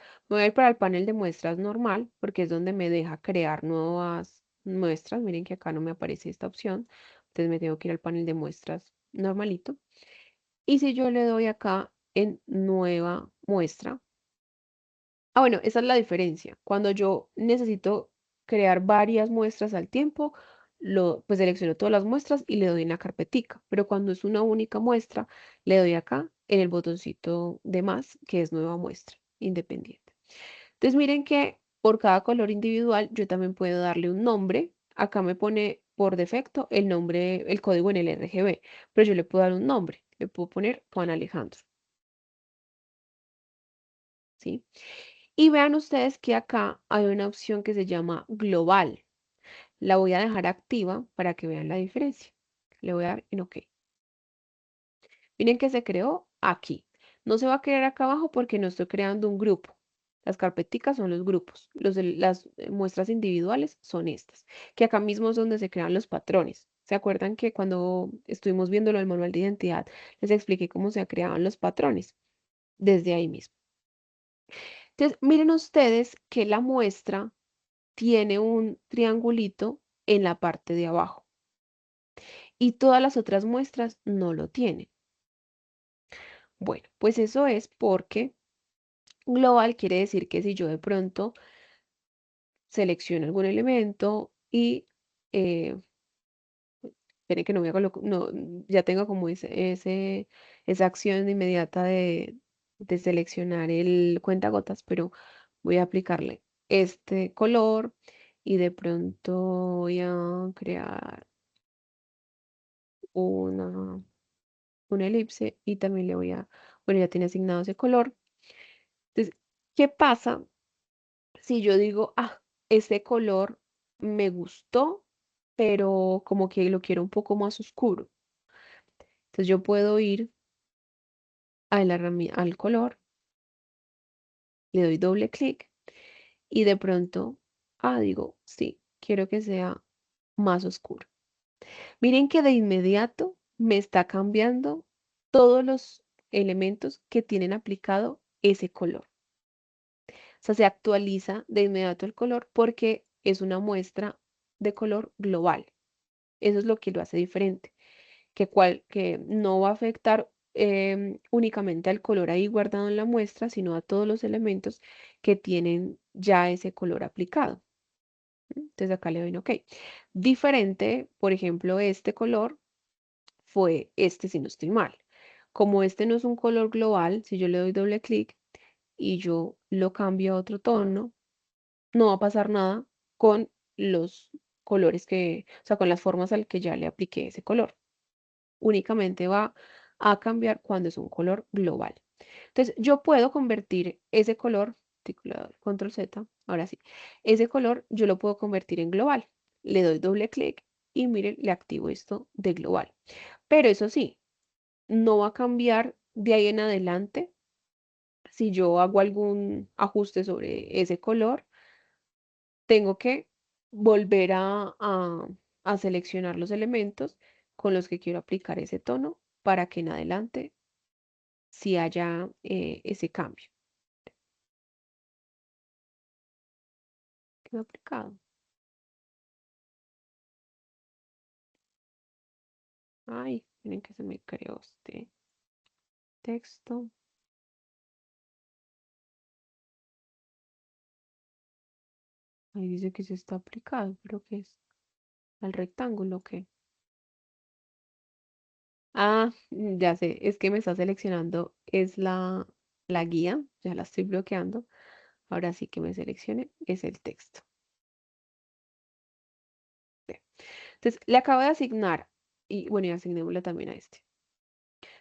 Speaker 2: para el panel de muestras normal, porque es donde me deja crear nuevas muestras. Miren que acá no me aparece esta opción. Entonces me tengo que ir al panel de muestras normalito. Y si yo le doy acá en nueva muestra, bueno, esa es la diferencia. Cuando yo necesito crear varias muestras al tiempo, pues selecciono todas las muestras y le doy en la carpetica. Pero cuando es una única muestra, le doy acá en el botoncito de más, que es nueva muestra, independiente. Entonces miren que por cada color individual yo también puedo darle un nombre. Acá me pone por defecto el nombre, el código en el RGB, pero yo le puedo dar un nombre. Le puedo poner Juan Alejandro, ¿sí? Y vean ustedes que acá hay una opción que se llama global. La voy a dejar activa para que vean la diferencia. Le voy a dar en OK. Miren que se creó aquí. No se va a crear acá abajo porque no estoy creando un grupo. Las carpeticas son los grupos. Las muestras individuales son estas, que acá mismo es donde se crean los patrones. ¿Se acuerdan que cuando estuvimos viendo lo del manual de identidad, les expliqué cómo se creaban los patrones? Desde ahí mismo. Entonces, miren ustedes que la muestra tiene un triangulito en la parte de abajo y todas las otras muestras no lo tienen. Bueno, pues eso es porque global quiere decir que si yo de pronto selecciono algún elemento y esperen que no voy a colocar, no, ya tengo como esa acción inmediata de seleccionar el cuentagotas, pero voy a aplicarle este color y de pronto voy a crear una elipse y también le voy a, bueno, ya tiene asignado ese color. Entonces, ¿qué pasa si yo digo, ese color me gustó, pero como que lo quiero un poco más oscuro? Entonces yo puedo ir al color, le doy doble clic y de pronto, digo, sí, quiero que sea más oscuro. Miren que de inmediato me está cambiando todos los elementos que tienen aplicado ese color. O sea, se actualiza de inmediato el color porque es una muestra de color global. Eso es lo que lo hace diferente, que no va a afectar únicamente al color ahí guardado en la muestra, sino a todos los elementos que tienen ya ese color aplicado. Entonces acá le doy en OK. Diferente, por ejemplo, este color fue este, si no estoy mal. Como este no es un color global, si yo le doy doble clic y yo lo cambio a otro tono, no va a pasar nada con los colores o sea, con las formas al que ya le apliqué ese color. Únicamente va a cambiar cuando es un color global. Entonces, yo puedo convertir ese color, control Z, ahora sí, ese color yo lo puedo convertir en global. Le doy doble clic y miren, le activo esto de global. Pero eso sí, no va a cambiar de ahí en adelante si yo hago algún ajuste sobre ese color. Tengo que volver a seleccionar los elementos con los que quiero aplicar ese tono para que en adelante sí haya ese cambio. Quedó aplicado. Ay, miren que se me creó este texto. Ahí dice que se está aplicado, pero ¿qué es? ¿Al rectángulo qué? Ah, ya sé, es que me está seleccionando, es la guía, ya la estoy bloqueando. Ahora sí que me seleccione, es el texto. Ve. Entonces, le acabo de asignar, y bueno, y asignémosle también a este.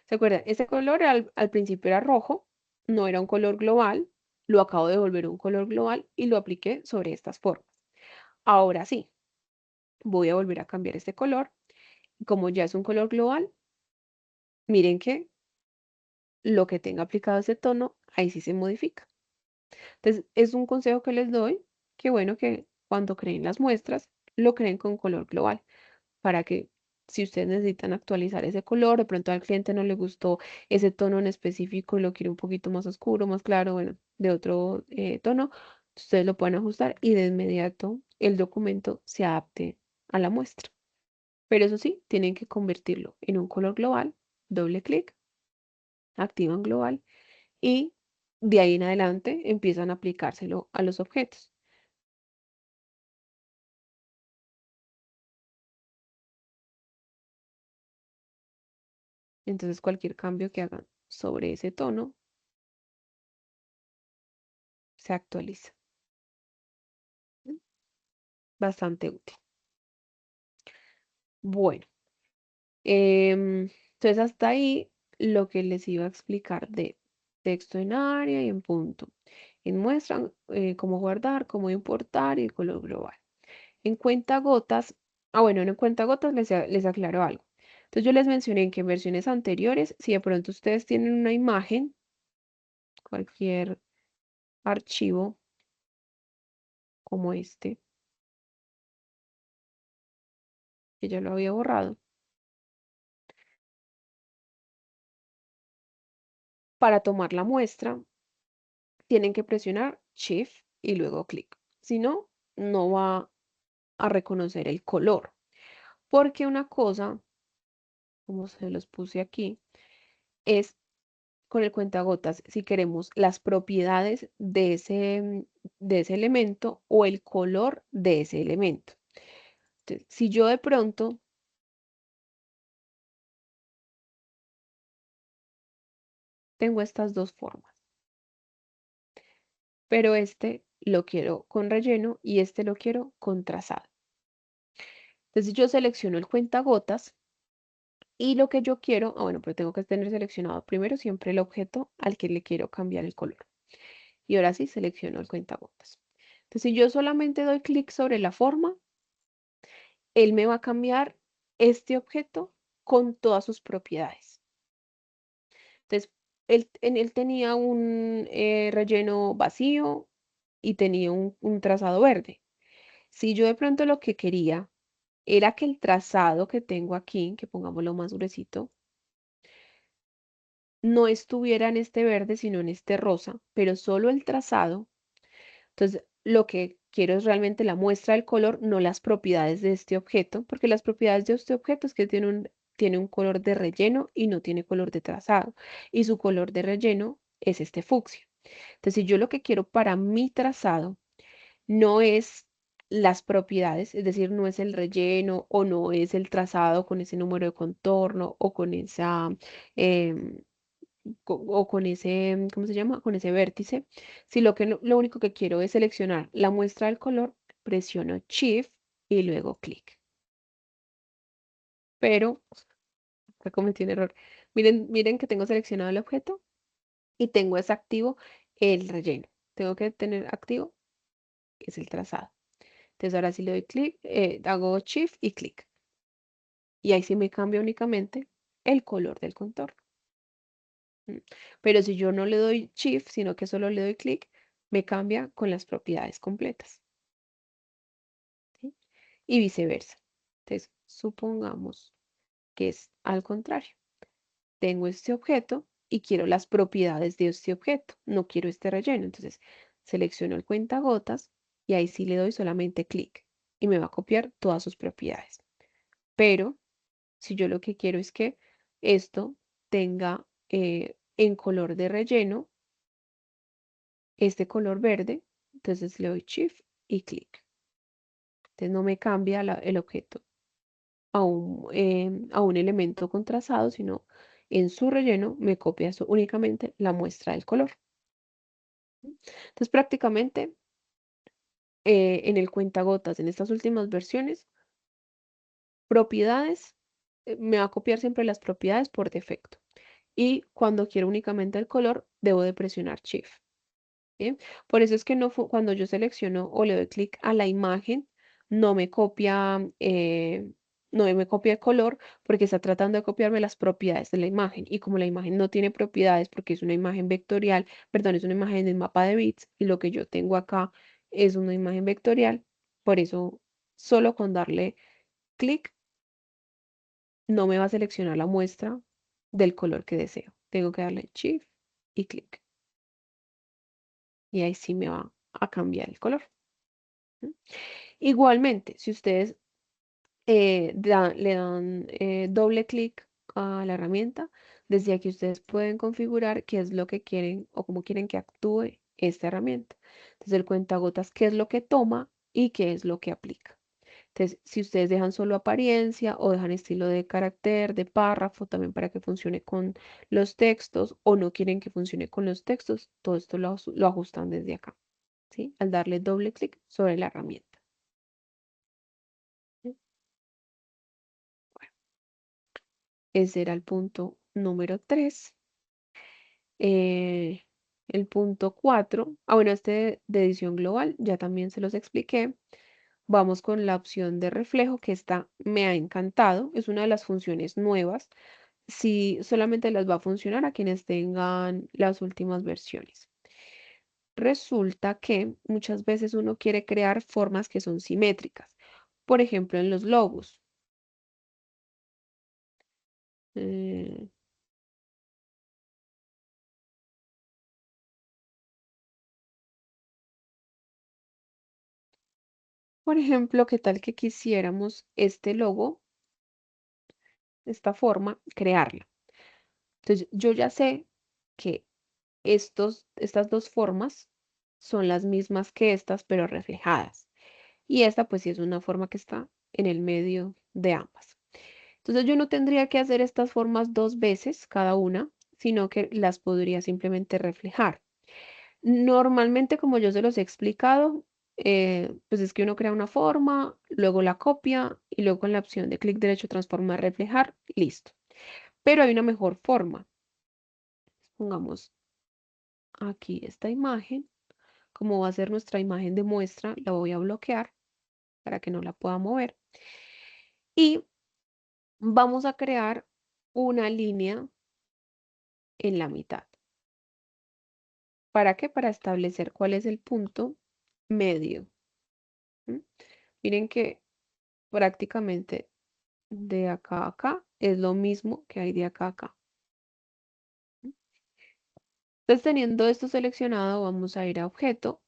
Speaker 2: ¿Se acuerdan? Este color al principio era rojo, no era un color global, lo acabo de volver un color global y lo apliqué sobre estas formas. Ahora sí, voy a volver a cambiar este color. Como ya es un color global, miren que lo que tenga aplicado ese tono, ahí sí se modifica. Entonces, es un consejo que les doy, que bueno que cuando creen las muestras, lo creen con color global, para que si ustedes necesitan actualizar ese color, de pronto al cliente no le gustó ese tono en específico y lo quiere un poquito más oscuro, más claro, bueno, de otro tono, ustedes lo pueden ajustar y de inmediato el documento se adapte a la muestra. Pero eso sí, tienen que convertirlo en un color global, doble clic, activan global y de ahí en adelante empiezan a aplicárselo a los objetos. Entonces cualquier cambio que hagan sobre ese tono se actualiza. Bastante útil. Bueno, entonces hasta ahí lo que les iba a explicar de texto en área y en punto. En muestra, cómo guardar, cómo importar y el color global. En cuentagotas, bueno, en cuentagotas les aclaro algo. Entonces yo les mencioné que en versiones anteriores, si de pronto ustedes tienen una imagen, cualquier archivo como este, que ya lo había borrado, para tomar la muestra, tienen que presionar Shift y luego clic. Si no, no va a reconocer el color. Porque una cosa, como se los puse aquí, es con el cuentagotas si queremos las propiedades de ese elemento o el color de ese elemento. Entonces, si yo de pronto tengo estas dos formas, pero este lo quiero con relleno y este lo quiero con trazado. Entonces yo selecciono el cuentagotas y lo que yo quiero, bueno, pero tengo que tener seleccionado primero siempre el objeto al que le quiero cambiar el color. Y ahora sí selecciono el cuentagotas. Entonces si yo solamente doy clic sobre la forma, él me va a cambiar este objeto con todas sus propiedades. Entonces, él tenía un relleno vacío y tenía un trazado verde. Si yo de pronto lo que quería era que el trazado que tengo aquí, que pongámoslo más gruesito, no estuviera en este verde, sino en este rosa, pero solo el trazado. Entonces, lo que quiero es realmente la muestra del color, no las propiedades de este objeto, porque las propiedades de este objeto es que tiene un color de relleno y no tiene color de trazado. Y su color de relleno es este fucsia. Entonces, si yo lo que quiero para mi trazado no es las propiedades, es decir, no es el relleno o no es el trazado con ese número de contorno o con esa em, o con ese, ¿cómo se llama? Con ese vértice. Si lo único que quiero es seleccionar la muestra del color, presiono Shift y luego clic. Pero acá cometí un error. Miren que tengo seleccionado el objeto y tengo desactivo el relleno. Tengo que tener activo, es el trazado. Entonces ahora sí le doy clic, hago Shift y clic. Y ahí sí me cambia únicamente el color del contorno. Pero si yo no le doy Shift, sino que solo le doy clic, me cambia con las propiedades completas. ¿Sí? Y viceversa. Entonces, supongamos que es al contrario. Tengo este objeto y quiero las propiedades de este objeto. No quiero este relleno. Entonces, selecciono el cuentagotas y ahí sí le doy solamente clic. Y me va a copiar todas sus propiedades. Pero si yo lo que quiero es que esto tenga en color de relleno este color verde, entonces le doy Shift y clic. Entonces no me cambia el objeto a un elemento con trazado, sino en su relleno me copia únicamente la muestra del color. Entonces prácticamente en el cuentagotas, en estas últimas versiones, propiedades, me va a copiar siempre las propiedades por defecto. Y cuando quiero únicamente el color, debo de presionar Shift. ¿Bien? Por eso es que no cuando yo selecciono o le doy clic a la imagen, no me copia, no me copia el color porque está tratando de copiarme las propiedades de la imagen. Y como la imagen no tiene propiedades porque es una imagen vectorial, perdón, es una imagen del mapa de bits y lo que yo tengo acá es una imagen vectorial, por eso solo con darle clic no me va a seleccionar la muestra del color que deseo. Tengo que darle Shift y clic. Y ahí sí me va a cambiar el color. Igualmente, si ustedes le dan doble clic a la herramienta, desde aquí ustedes pueden configurar qué es lo que quieren o cómo quieren que actúe esta herramienta. Entonces, el cuentagotas, qué es lo que toma y qué es lo que aplica. Entonces, si ustedes dejan solo apariencia o dejan estilo de carácter, de párrafo, también para que funcione con los textos o no quieren que funcione con los textos, todo esto lo ajustan desde acá, ¿sí? Al darle doble clic sobre la herramienta. ¿Sí? Bueno, ese era el punto número 3. El punto 4, bueno, este de edición global, ya también se los expliqué. Vamos con la opción de reflejo, que esta me ha encantado, es una de las funciones nuevas. Si solamente las va a funcionar a quienes tengan las últimas versiones. Resulta que muchas veces uno quiere crear formas que son simétricas. Por ejemplo, en los logos. Eh, por ejemplo, ¿qué tal que quisiéramos este logo, esta forma, crearla? Entonces, yo ya sé que estas dos formas son las mismas que estas, pero reflejadas. Y esta, pues sí, es una forma que está en el medio de ambas. Entonces, yo no tendría que hacer estas formas dos veces cada una, sino que las podría simplemente reflejar. Normalmente, como yo se los he explicado, pues es que uno crea una forma, luego la copia y luego con la opción de clic derecho transformar, reflejar, listo. Pero hay una mejor forma. Pongamos aquí esta imagen. Como va a ser nuestra imagen de muestra, la voy a bloquear para que no la pueda mover. Y vamos a crear una línea en la mitad. ¿Para qué? Para establecer cuál es el punto medio. ¿Mm? Miren que prácticamente de acá a acá es lo mismo que hay de acá a acá. Entonces, teniendo esto seleccionado, vamos a ir a objeto,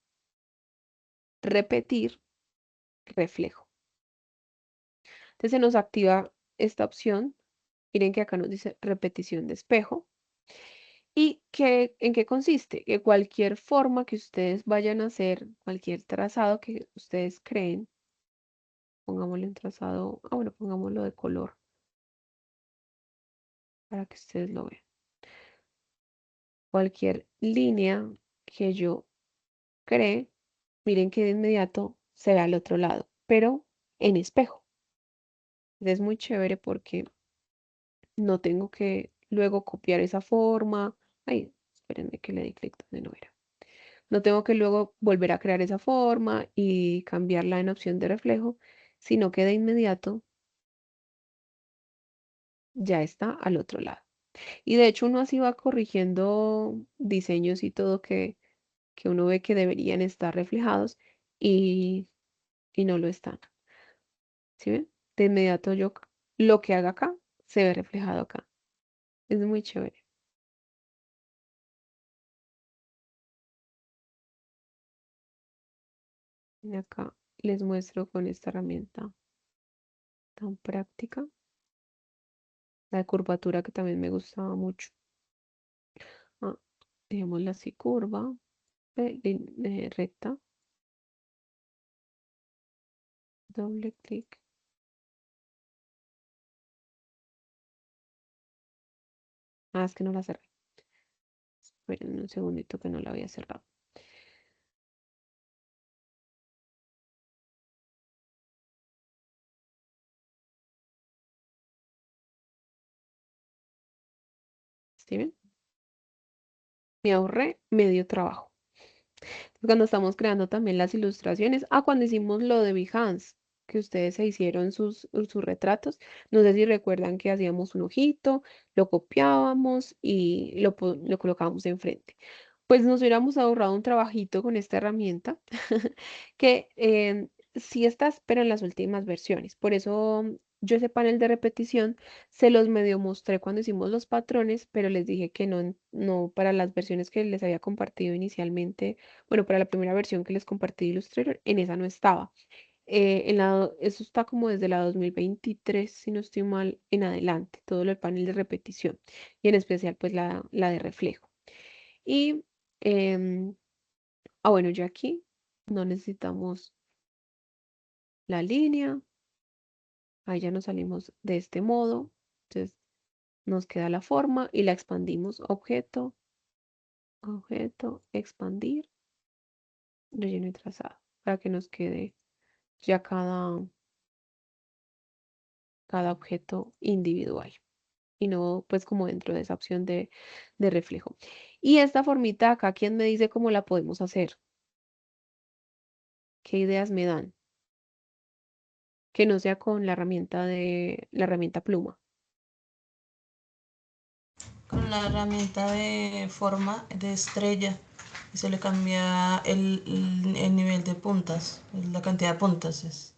Speaker 2: repetir, reflejo. Entonces se nos activa esta opción. Miren que acá nos dice repetición de espejo. ¿Y en qué consiste? Que cualquier forma que ustedes vayan a hacer, cualquier trazado que ustedes creen, pongámoslo en trazado, bueno, pongámoslo de color para que ustedes lo vean. Cualquier línea que yo cree, miren que de inmediato se ve al otro lado, pero en espejo. Es muy chévere porque no tengo que luego copiar esa forma. Ay, espérenme que le di clic donde no era. No tengo que luego volver a crear esa forma y cambiarla en opción de reflejo, sino que de inmediato ya está al otro lado. Y de hecho uno así va corrigiendo diseños y todo que uno ve que deberían estar reflejados y, y no lo están. ¿Sí ven? De inmediato yo lo que haga acá se ve reflejado acá. Es muy chévere. Y acá les muestro con esta herramienta tan práctica. La de curvatura que también me gustaba mucho. Ah, dejémosla así curva, recta, doble clic. Ah, es que no la cerré. Esperen un segundito que no la había cerrado. ¿Sí ven? Me ahorré medio trabajo. Cuando estamos creando también las ilustraciones, cuando hicimos lo de Behance, que ustedes se hicieron sus retratos, no sé si recuerdan que hacíamos un ojito, lo copiábamos y lo colocábamos enfrente. Pues nos hubiéramos ahorrado un trabajito con esta herramienta que sí estás, pero en las últimas versiones. Por eso yo ese panel de repetición se los medio mostré cuando hicimos los patrones, pero les dije que no, no para las versiones que les había compartido inicialmente. Bueno, para la primera versión que les compartí de Illustrator, en esa no estaba. Eso está como desde la 2023, si no estoy mal, en adelante, todo el panel de repetición y en especial pues la de reflejo. Y, em, bueno, ya aquí no necesitamos la línea, ahí ya nos salimos de este modo, entonces nos queda la forma y la expandimos, objeto, objeto, expandir, relleno y trazado, para que nos quede ya cada objeto individual y no pues como dentro de esa opción de reflejo. Y esta formita acá, ¿quién me dice cómo la podemos hacer? ¿Qué ideas me dan? Que no sea con la herramienta pluma.
Speaker 3: Con la herramienta de forma de estrella y se le cambia el nivel de puntas, la cantidad de puntas es.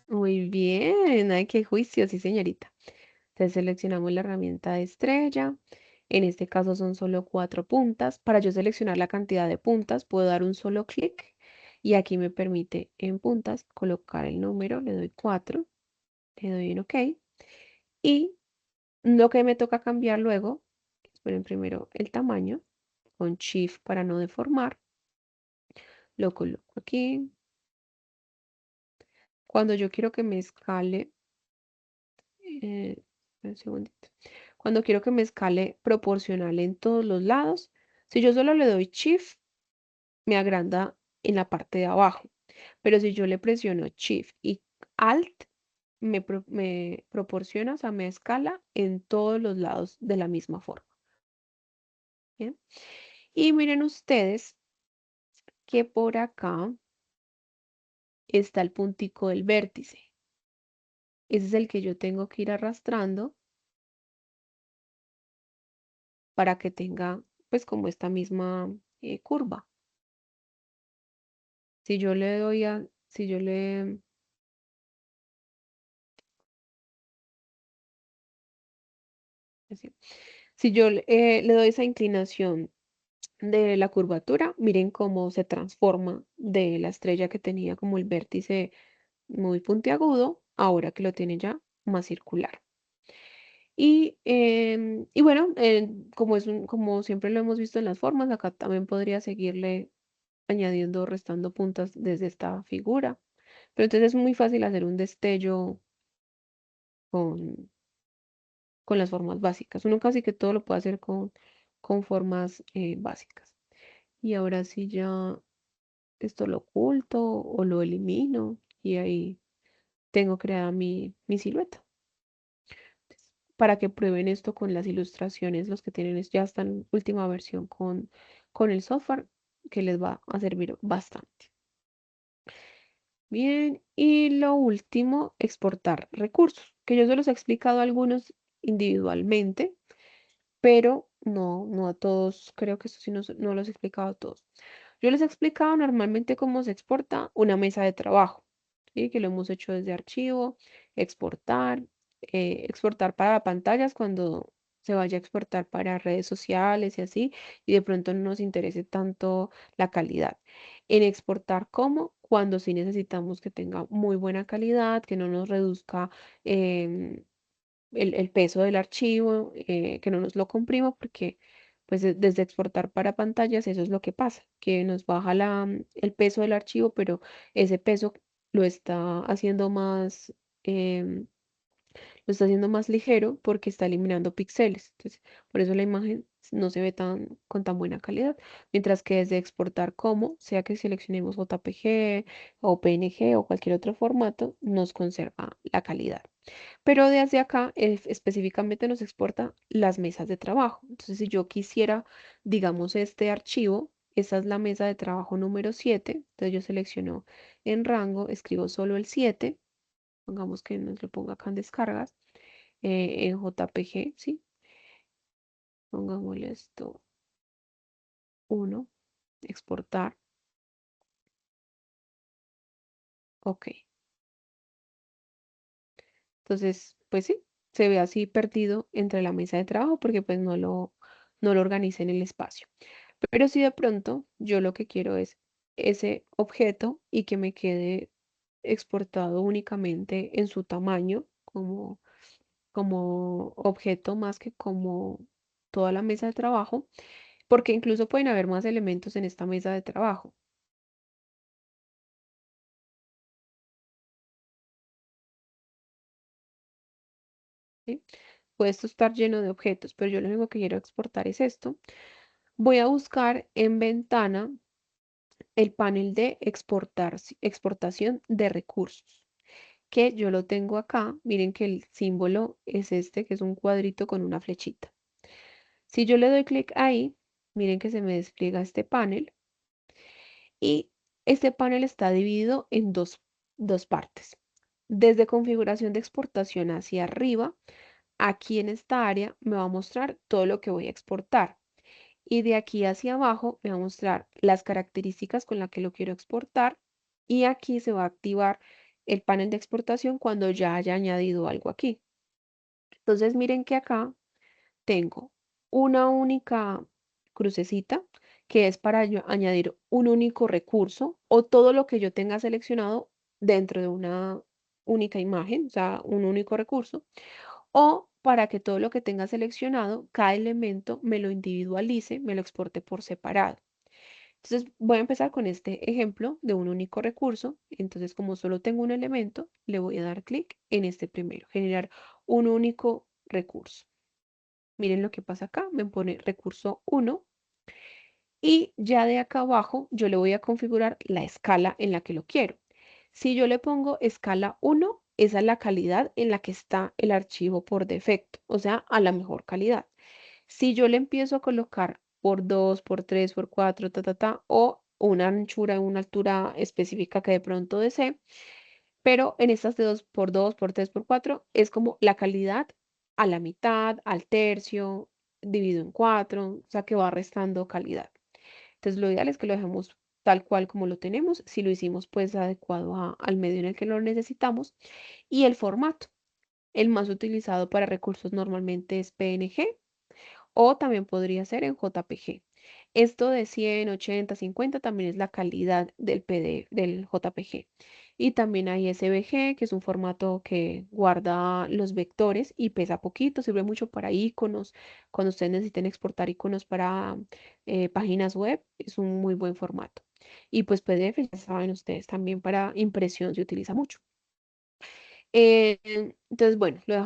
Speaker 2: Muy bien, ay, qué juicio, sí, señorita. Entonces seleccionamos la herramienta de estrella. En este caso son solo 4 puntas. Para yo seleccionar la cantidad de puntas, puedo dar un solo clic y aquí me permite en puntas colocar el número. Le doy 4, le doy en OK. Y lo que me toca cambiar luego, esperen primero el tamaño, con Shift para no deformar. Lo coloco aquí. Cuando yo quiero que me escale, un segundito. Cuando quiero que me escale proporcional en todos los lados, si yo solo le doy Shift, me agranda en la parte de abajo. Pero si yo le presiono Shift y Alt, me proporciona, o sea, me escala en todos los lados de la misma forma. ¿Bien? Y miren ustedes que por acá está el puntico del vértice. Ese es el que yo tengo que ir arrastrando para que tenga, pues, como esta misma curva. Si yo le doy a, si yo le, así, si yo le doy esa inclinación de la curvatura, miren cómo se transforma de la estrella que tenía como el vértice muy puntiagudo, ahora que lo tiene ya más circular. Y bueno, como siempre lo hemos visto en las formas, acá también podría seguirle añadiendo o restando puntas desde esta figura. Pero entonces es muy fácil hacer un destello con, con las formas básicas. Uno casi que todo lo puede hacer con formas básicas. Y ahora sí ya esto lo oculto o lo elimino y ahí tengo creada mi silueta. para que prueben esto con las ilustraciones, los que tienen ya están en última versión con el software, que les va a servir bastante. Bien, y lo último, exportar recursos, que yo se los he explicado a algunos individualmente, pero no a todos, creo que eso sí no los he explicado a todos. Yo les he explicado normalmente cómo se exporta una mesa de trabajo, ¿sí? Que lo hemos hecho desde archivo, exportar, exportar para pantallas cuando se vaya a exportar para redes sociales y así, y de pronto no nos interese tanto la calidad. En exportar como cuando sí necesitamos que tenga muy buena calidad, que no nos reduzca em, el peso del archivo, que no nos lo comprima, porque pues desde exportar para pantallas eso es lo que pasa, que nos baja el peso del archivo, pero ese peso lo está haciendo más, em, lo está haciendo más ligero porque está eliminando píxeles. Entonces, por eso la imagen no se ve con tan buena calidad. Mientras que desde exportar como, sea que seleccionemos JPG o PNG o cualquier otro formato, nos conserva la calidad. Pero desde acá específicamente nos exporta las mesas de trabajo. Entonces, si yo quisiera, digamos, este archivo, esa es la mesa de trabajo número 7. Entonces yo selecciono en rango, escribo solo el 7. Pongamos que nos lo ponga acá en descargas, en JPG, ¿sí? Pongámosle esto 1, exportar, ok. Entonces, pues sí, se ve así perdido entre la mesa de trabajo porque pues no lo organicé en el espacio. Pero si de pronto yo lo que quiero es ese objeto y que me quede exportado únicamente en su tamaño como objeto más que como toda la mesa de trabajo, porque incluso pueden haber más elementos en esta mesa de trabajo. ¿Sí? Puede esto estar lleno de objetos, pero yo lo único que quiero exportar es esto. Voy a buscar en ventana el panel de exportación de recursos, que yo lo tengo acá. Miren que el símbolo es este, que es un cuadrito con una flechita. Si yo le doy clic ahí, miren que se me despliega este panel y este panel está dividido en dos partes. Desde configuración de exportación hacia arriba, aquí en esta área me va a mostrar todo lo que voy a exportar. Y de aquí hacia abajo me va a mostrar las características con las que lo quiero exportar. Y aquí se va a activar el panel de exportación cuando ya haya añadido algo aquí. Entonces miren que acá tengo una única crucecita que es para yo añadir un único recurso o todo lo que yo tenga seleccionado dentro de una única imagen, o sea, un único recurso, o para que todo lo que tenga seleccionado, cada elemento me lo individualice, me lo exporte por separado. Entonces voy a empezar con este ejemplo de un único recurso. Entonces, como solo tengo un elemento, le voy a dar clic en este primero, generar un único recurso. Miren lo que pasa acá, me pone recurso 1 y ya de acá abajo yo le voy a configurar la escala en la que lo quiero. Si yo le pongo escala 1, esa es la calidad en la que está el archivo por defecto, o sea, a la mejor calidad. Si yo le empiezo a colocar por 2, por 3, por 4, o una anchura, una altura específica que de pronto desee, pero en estas de 2 por 2, por 3, por 4 es como la calidad a la mitad, al tercio, dividido en 4, o sea que va restando calidad. Entonces lo ideal es que lo dejemos tal cual como lo tenemos, si lo hicimos pues adecuado al medio en el que lo necesitamos. Y el formato, el más utilizado para recursos normalmente es PNG o también podría ser en JPG. Esto de 100, 80, 50 también es la calidad del PDF, del JPG. Y también hay SVG, que es un formato que guarda los vectores y pesa poquito, sirve mucho para iconos. Cuando ustedes necesiten exportar iconos para páginas web, es un muy buen formato. Y pues PDF, ya saben ustedes, también para impresión se utiliza mucho. Entonces, bueno, lo voy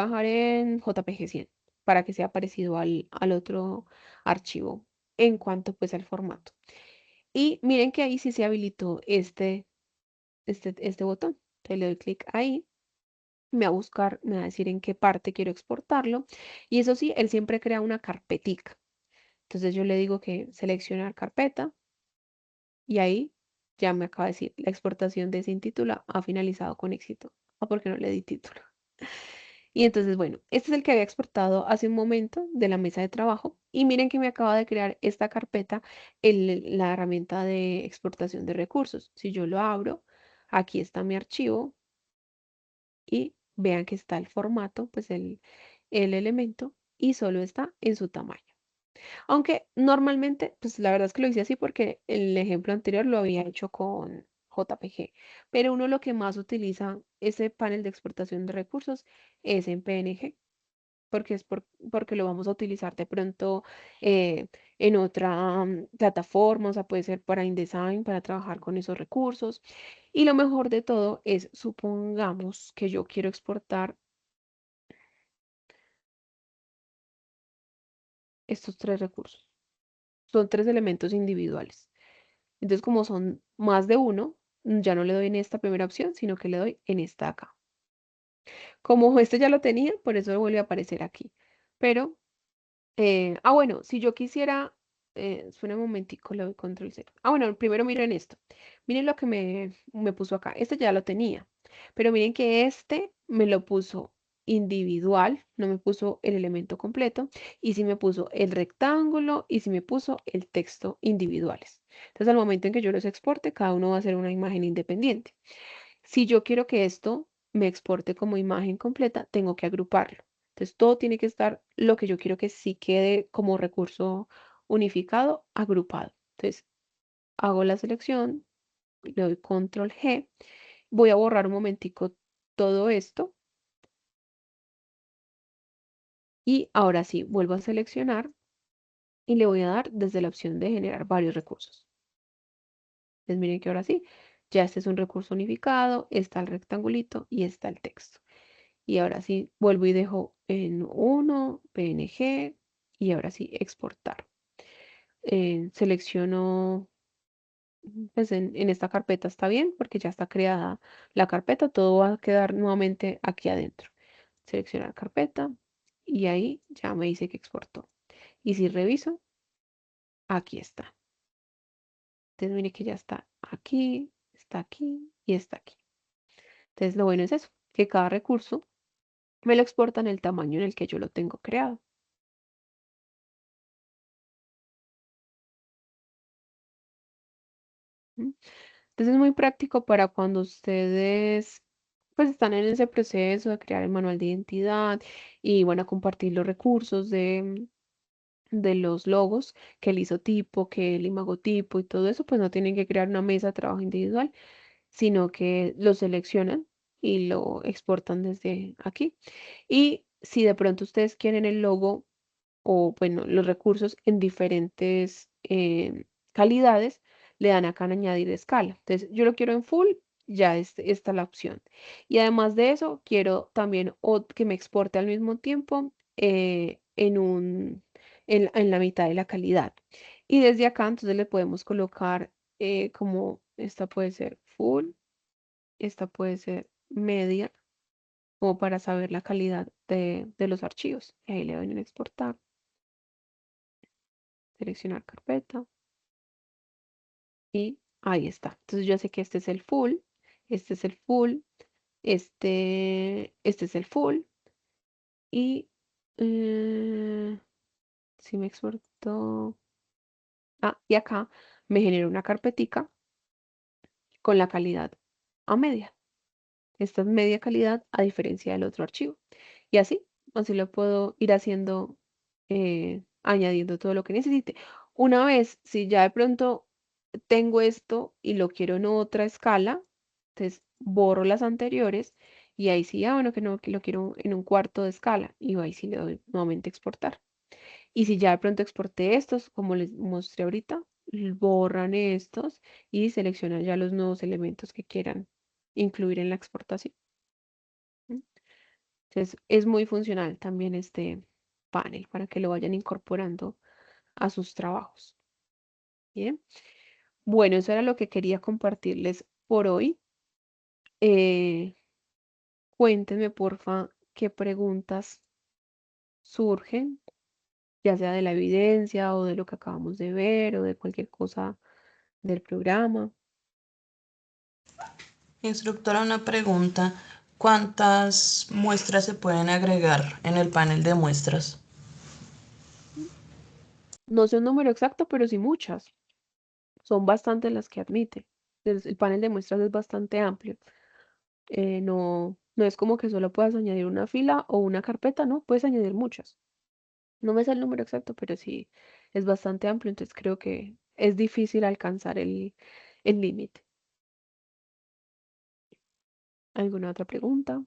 Speaker 2: a dejar en JPG 100 para que sea parecido al otro archivo en cuanto pues al formato. Y miren que ahí sí se habilitó este botón. Entonces le doy clic ahí me va a buscar, me va a decir en qué parte quiero exportarlo. Y eso sí, él siempre crea una carpetica. Entonces yo le digo que seleccionar carpeta y ahí ya me acaba de decir, la exportación de sin título ha finalizado con éxito. Ah, porque no le di título. Y entonces, bueno, este es el que había exportado hace un momento de la mesa de trabajo. Y miren que me acaba de crear esta carpeta en la herramienta de exportación de recursos. Si yo lo abro, aquí está mi archivo y vean que está el formato, pues el elemento y solo está en su tamaño. Aunque normalmente, pues la verdad es que lo hice así porque el ejemplo anterior lo había hecho con JPG, pero uno lo que más utiliza ese panel de exportación de recursos es en PNG, porque porque lo vamos a utilizar de pronto en otra plataforma, o sea, puede ser para InDesign, para trabajar con esos recursos. Y lo mejor de todo es, supongamos que yo quiero exportar estos tres recursos. Son tres elementos individuales. Entonces, como son más de uno, ya no le doy en esta primera opción, sino que le doy en esta acá. Como este ya lo tenía, por eso vuelve a aparecer aquí. Pero, bueno, si yo quisiera, espera un momentico, le doy control C. Bueno, primero miren esto. Miren lo que me puso acá. Este ya lo tenía. Pero miren que este me lo puso individual, no me puso el elemento completo, y sí me puso el rectángulo y sí me puso el texto individuales. Entonces, al momento en que yo los exporte, cada uno va a ser una imagen independiente. Si yo quiero que esto me exporte como imagen completa, tengo que agruparlo. Entonces, todo tiene que estar lo que yo quiero que sí quede como recurso unificado, agrupado. Entonces, hago la selección, le doy control G, voy a borrar un momentico todo esto y ahora sí, vuelvo a seleccionar y le voy a dar desde la opción de generar varios recursos. Entonces, miren que ahora sí, ya este es un recurso unificado, está el rectangulito y está el texto. Y ahora sí, vuelvo y dejo en uno, PNG, y ahora sí, exportar. Selecciono, pues en esta carpeta está bien, porque ya está creada la carpeta, todo va a quedar nuevamente aquí adentro. Seleccionar carpeta, y ahí ya me dice que exportó. Y si reviso, aquí está. Entonces mire que ya está aquí y está aquí. Entonces lo bueno es eso, que cada recurso me lo exporta en el tamaño en el que yo lo tengo creado. ¿Mm? Entonces es muy práctico para cuando ustedes pues están en ese proceso de crear el manual de identidad y van a compartir los recursos de los logos, que el isotipo, que el imagotipo y todo eso, pues no tienen que crear una mesa de trabajo individual, sino que lo seleccionan y lo exportan desde aquí. Y si de pronto ustedes quieren el logo o bueno, los recursos en diferentes calidades, le dan acá en añadir escala. Entonces, yo lo quiero en full, ya está la opción. Y además de eso, quiero también que me exporte al mismo tiempo en la mitad de la calidad. Y desde acá, entonces le podemos colocar como esta puede ser full, esta puede ser media, como para saber la calidad de los archivos. Y ahí le doy en exportar. Seleccionar carpeta y ahí está. Entonces yo sé que este es el full, este es el full, este es el full y si me exportó, y acá me genera una carpetica con la calidad a media. Esta es media calidad a diferencia del otro archivo. Y así lo puedo ir haciendo, añadiendo todo lo que necesite. Una vez, si ya de pronto tengo esto y lo quiero en otra escala, entonces borro las anteriores y ahí sí, bueno, que no, que lo quiero en un cuarto de escala y ahí sí le doy nuevamente exportar. Y si ya de pronto exporté estos, como les mostré ahorita, borran estos y seleccionan ya los nuevos elementos que quieran incluir en la exportación. ¿Mm? Entonces, es muy funcional también este panel para que lo vayan incorporando a sus trabajos. Bien. Bueno, eso era lo que quería compartirles por hoy. Eh, cuéntenme, porfa, qué preguntas surgen, ya sea de la evidencia o de lo que acabamos de ver o de cualquier cosa del programa.
Speaker 3: Instructora, una pregunta. ¿Cuántas muestras se pueden agregar en el panel de muestras?
Speaker 2: No sé un número exacto, pero sí muchas. Son bastantes las que admite. El panel de muestras es bastante amplio. No es como que solo puedas añadir una fila o una carpeta, no, puedes añadir muchas. No me sé el número exacto, pero sí es bastante amplio, entonces creo que es difícil alcanzar el límite. ¿Alguna otra pregunta?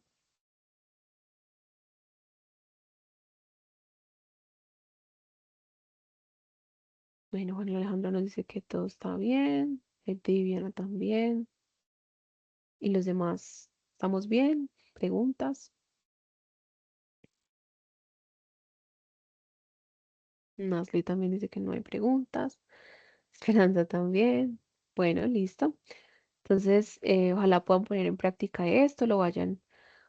Speaker 2: Bueno, Juan Alejandro nos dice que todo está bien, Viviana también, y los demás, ¿estamos bien? ¿Preguntas? Nasli también dice que no hay preguntas. Esperanza también. Bueno, listo. Entonces, ojalá puedan poner en práctica esto, lo vayan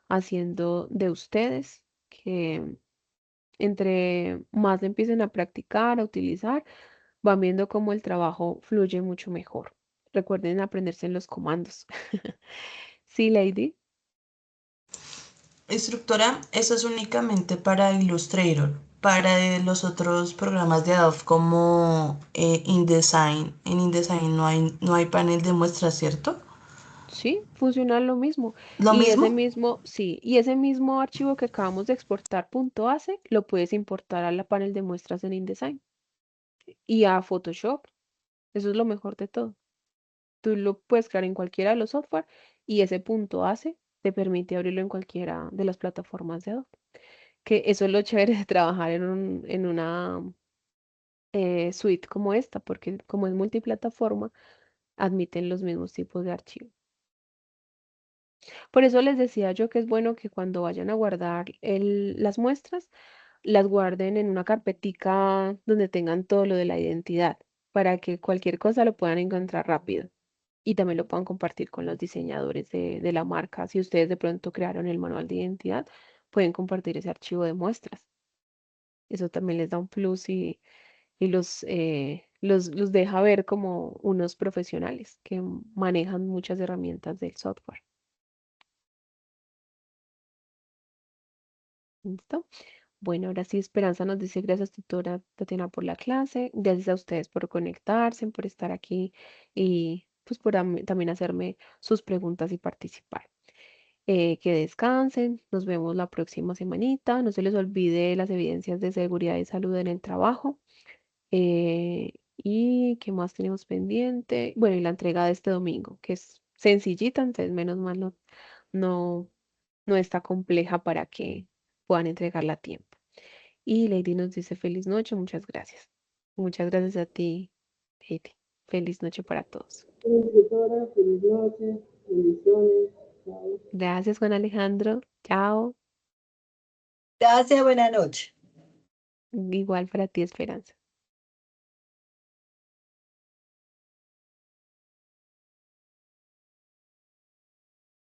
Speaker 2: haciendo de ustedes, que entre más empiecen a practicar, a utilizar, van viendo cómo el trabajo fluye mucho mejor. Recuerden aprenderse en los comandos. Sí, Lady.
Speaker 3: Instructora, eso es únicamente para Illustrator. Para los otros programas de Adobe como InDesign. En InDesign no hay panel de muestras, ¿cierto?
Speaker 2: Sí, funciona lo mismo.
Speaker 3: ¿Lo
Speaker 2: Y ese
Speaker 3: mismo?
Speaker 2: mismo, sí, y ese mismo archivo que acabamos de exportar .ace, lo puedes importar a la panel de muestras en InDesign y a Photoshop. Eso es lo mejor de todo. Tú lo puedes crear en cualquiera de los software y ese .ace te permite abrirlo en cualquiera de las plataformas de Adobe. Que eso es lo chévere de trabajar en una suite como esta, porque como es multiplataforma, admiten los mismos tipos de archivos. Por eso les decía yo que es bueno que cuando vayan a guardar las muestras, las guarden en una carpetica donde tengan todo lo de la identidad, para que cualquier cosa lo puedan encontrar rápido y también lo puedan compartir con los diseñadores de la marca. Si ustedes de pronto crearon el manual de identidad, pueden compartir ese archivo de muestras. Eso también les da un plus y los deja ver como unos profesionales que manejan muchas herramientas del software. ¿Listo? Bueno, ahora sí, Esperanza nos dice gracias, tutora Tatiana, por la clase. Gracias a ustedes por conectarse, por estar aquí y pues por también hacerme sus preguntas y participar. Que descansen. Nos vemos la próxima semanita. No se les olvide las evidencias de seguridad y salud en el trabajo. ¿Y qué más tenemos pendiente? Bueno, y la entrega de este domingo, que es sencillita, entonces menos mal no, no está compleja para que puedan entregarla a tiempo. Y Lady nos dice feliz noche, muchas gracias. Muchas gracias a ti, Lady. Feliz noche para todos.
Speaker 4: Feliz noche, bendiciones, chao.
Speaker 2: Gracias, Juan Alejandro. Chao.
Speaker 1: Gracias, buena noche.
Speaker 2: Igual para ti, Esperanza.